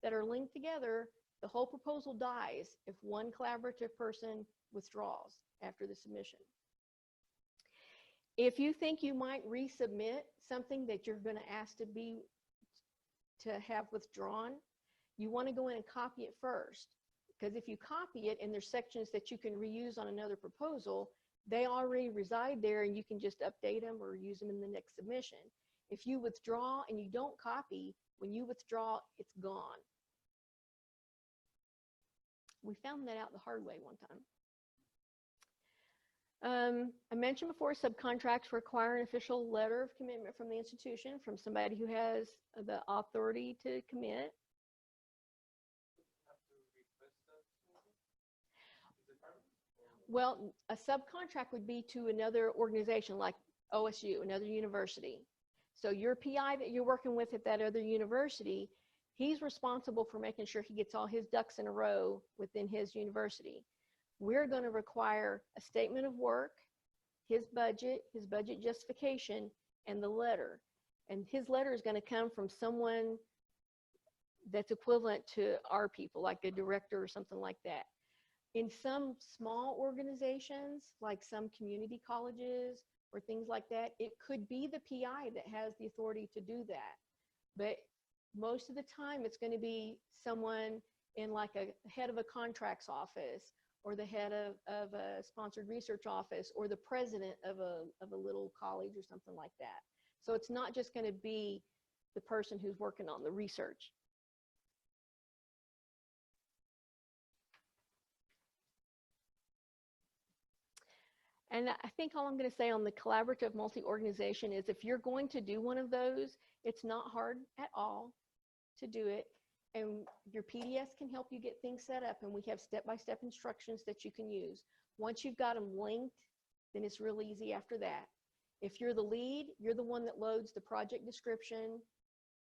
that are linked together, the whole proposal dies if one collaborative person withdraws after the submission. If you think you might resubmit something that you're going to ask to have withdrawn, you want to go in and copy it first. Because if you copy it and there's sections that you can reuse on another proposal, they already reside there and you can just update them or use them in the next submission. If you withdraw and you don't copy, when you withdraw, it's gone. We found that out the hard way one time. I mentioned before, subcontracts require an official letter of commitment from the institution, from somebody who has the authority to commit. Well, a subcontract would be to another organization like OSU, another university. So your PI that you're working with at that other university, he's responsible for making sure he gets all his ducks in a row within his university. We're going to require a statement of work, his budget justification, and the letter. And his letter is going to come from someone that's equivalent to our people, like a director or something like that. In some small organizations, like some community colleges or things like that, it could be the PI that has the authority to do that. But most of the time, it's going to be someone in like a head of a contracts office, or the head of a sponsored research office, or the president of a little college or something like that. So it's not just going to be the person who's working on the research. And I think all I'm going to say on the collaborative multi-organization is if you're going to do one of those, it's not hard at all to do it. And your PDS can help you get things set up, and we have step-by-step instructions that you can use. Once you've got them linked, then it's real easy after that. If you're the lead, you're the one that loads the project description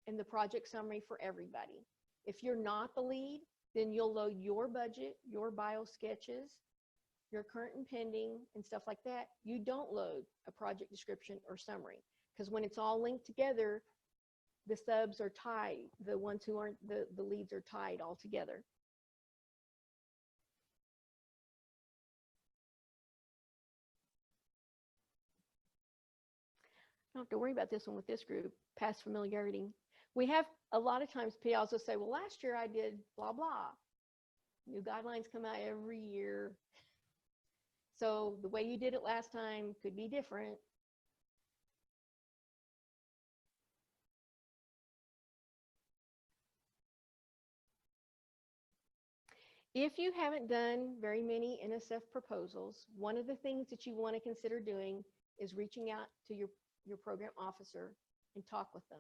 and the project summary for everybody. If you're not the lead, then you'll load your budget, your bio sketches, your current and pending, and stuff like that. You don't load a project description or summary, because when it's all linked together, the subs are tied. The ones who aren't the leads are tied all together. Don't have to worry about this one with this group, past familiarity. We have a lot of times PLs will say, well, last year I did blah, blah. New guidelines come out every year. So the way you did it last time could be different. If you haven't done very many NSF proposals, one of the things that you want to consider doing is reaching out to your program officer and talk with them.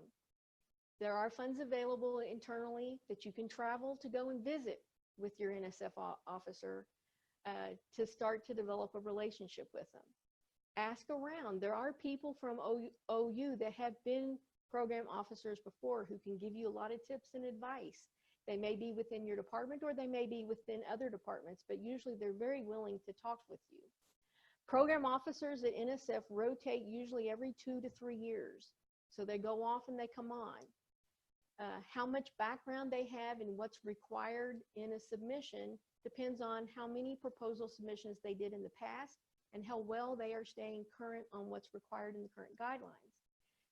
There are funds available internally that you can travel to go and visit with your NSF officer to start to develop a relationship with them. Ask around. There are people from OU that have been program officers before who can give you a lot of tips and advice. They may be within your department or they may be within other departments, but usually they're very willing to talk with you. Program officers at NSF rotate usually every 2 to 3 years. So they go off and they come on. How much background they have and what's required in a submission depends on how many proposal submissions they did in the past and how well they are staying current on what's required in the current guidelines.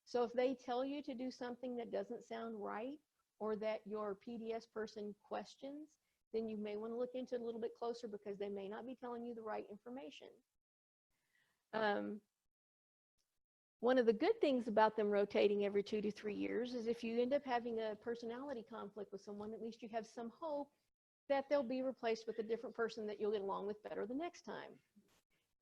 So if they tell you to do something that doesn't sound right or that your PDS person questions, then you may want to look into it a little bit closer because they may not be telling you the right information. One of the good things about them rotating every 2 to 3 years is if you end up having a personality conflict with someone, at least you have some hope that they'll be replaced with a different person that you'll get along with better the next time.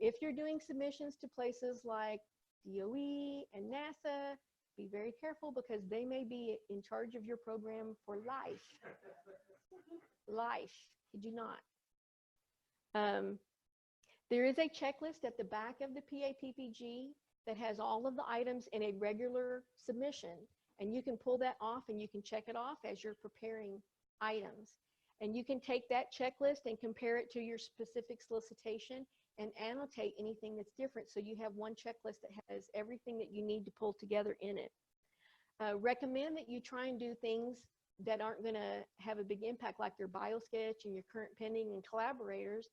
If you're doing submissions to places like DOE and NASA, be very careful because they may be in charge of your program for life. Life, kid you not. There is a checklist at the back of the PAPPG that has all of the items in a regular submission, and you can pull that off and you can check it off as you're preparing items. And you can take that checklist and compare it to your specific solicitation and annotate anything that's different, so you have one checklist that has everything that you need to pull together in it. Recommend that you try and do things that aren't going to have a big impact, like your bio sketch and your current pending and collaborators.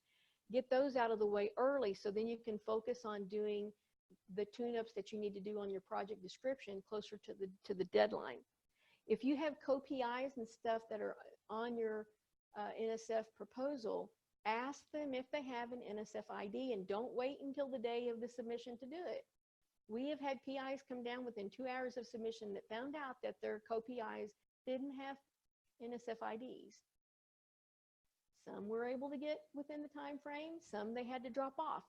Get those out of the way early so then you can focus on doing the tune-ups that you need to do on your project description closer to the deadline. If you have co-PIs and stuff that are on your NSF proposal, ask them if they have an NSF ID and don't wait until the day of the submission to do it. We have had PIs come down within 2 hours of submission that found out that their co-PIs didn't have NSF IDs. Some were able to get within the time frame, some they had to drop off,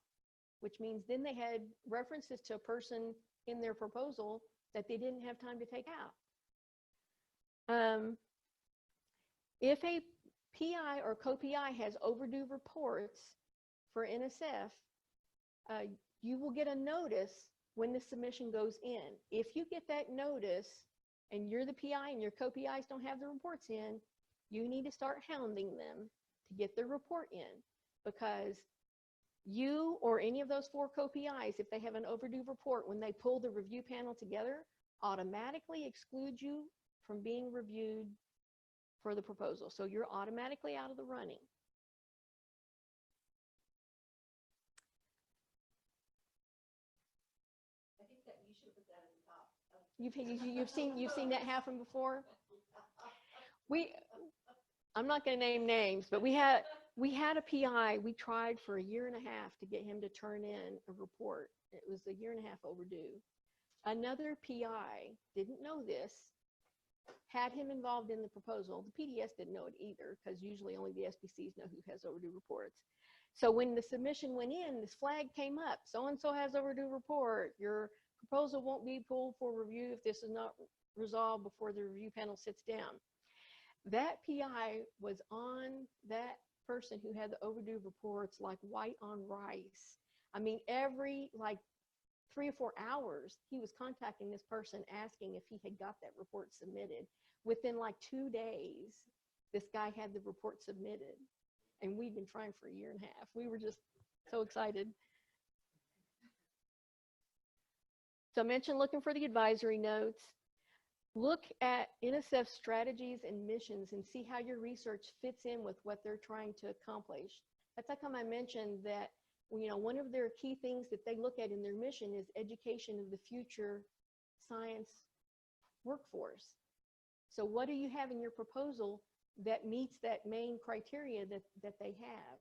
which means then they had references to a person in their proposal that they didn't have time to take out. If a PI or co-PI has overdue reports for NSF, you will get a notice when the submission goes in. If you get that notice and you're the PI and your co-PIs don't have the reports in, you need to start hounding them to get their report in, because you or any of those 4 co-PIs, if they have an overdue report, when they pull the review panel together, automatically exclude you from being reviewed for the proposal. So you're automatically out of the running. I think that you should put that in the top. You've seen that happen before. I'm not going to name names, but we had a PI. We tried for 1.5 years to get him to turn in a report. It was 1.5 years overdue. Another PI didn't know this, had him involved in the proposal. The PDS didn't know it either, because usually only the SPCs know who has overdue reports. So when the submission went in, this flag came up: so-and-so has overdue report. Your proposal won't be pulled for review if this is not resolved before the review panel sits down. That PI was on that person who had the overdue reports like white on rice. I mean, every 3 or 4 hours, he was contacting this person asking if he had got that report submitted. Within like 2 days, this guy had the report submitted, and we'd been trying for a year and a half. We were just so excited. So I mentioned looking for the advisory notes. Look at NSF strategies and missions and see how your research fits in with what they're trying to accomplish. That's how come I mentioned that, you know, one of their key things that they look at in their mission is education of the future science workforce. So what do you have in your proposal that meets that main criteria that they have?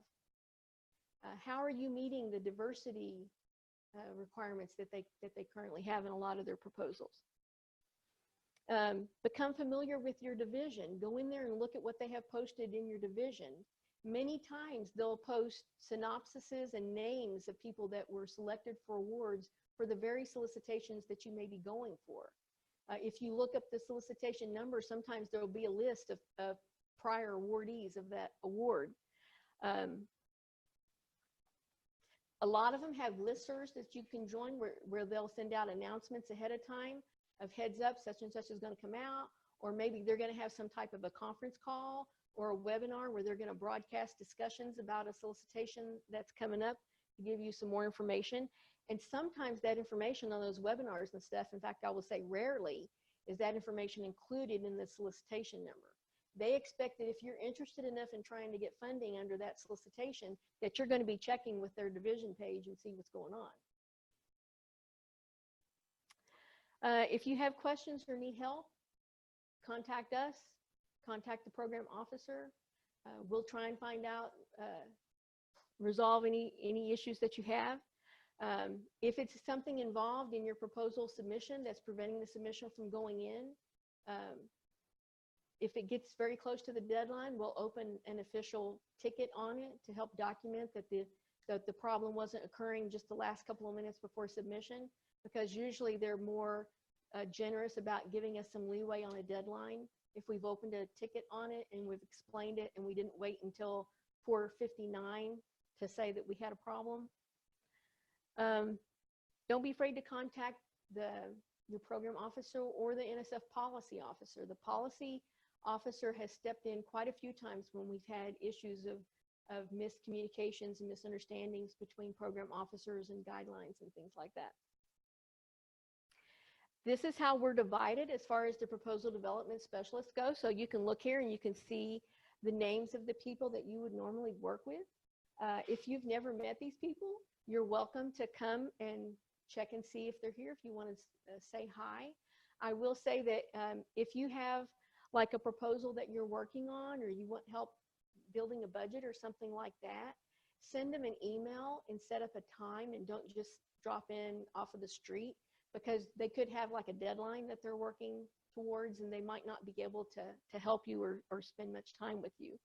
How are you meeting the diversity requirements that they currently have in a lot of their proposals? Become familiar with your division. Go in there and look at what they have posted in your division. Many times they'll post synopsises and names of people that were selected for awards for the very solicitations that you may be going for. If you look up the solicitation number, sometimes there will be a list of prior awardees of that award. A lot of them have listservs that you can join where they'll send out announcements ahead of time of heads up, such and such is going to come out, or maybe they're going to have some type of a conference call or a webinar where they're going to broadcast discussions about a solicitation that's coming up to give you some more information. And sometimes that information on those webinars and stuff, in fact, I will say rarely, is that information included in the solicitation number. They expect that if you're interested enough in trying to get funding under that solicitation, that you're going to be checking with their division page and see what's going on. If you have questions or need help, contact us, contact the program officer. We'll try and find out, resolve any issues that you have. If it's something involved in your proposal submission that's preventing the submission from going in, if it gets very close to the deadline, we'll open an official ticket on it to help document that the problem wasn't occurring just the last couple of minutes before submission, because usually they're more generous about giving us some leeway on a deadline. If we've opened a ticket on it and we've explained it and we didn't wait until 4:59 to say that we had a problem. Don't be afraid to contact your program officer or the NSF policy officer. The policy officer has stepped in quite a few times when we've had issues of miscommunications and misunderstandings between program officers and guidelines and things like that. This is how we're divided as far as the proposal development specialists go. So you can look here and you can see the names of the people that you would normally work with. If you've never met these people, you're welcome to come and check and see if they're here, if you want to say hi. I will say that if you have like a proposal that you're working on, or you want help building a budget or something like that, send them an email and set up a time, and don't just drop in off of the street, because they could have like a deadline that they're working towards and they might not be able to help you or spend much time with you.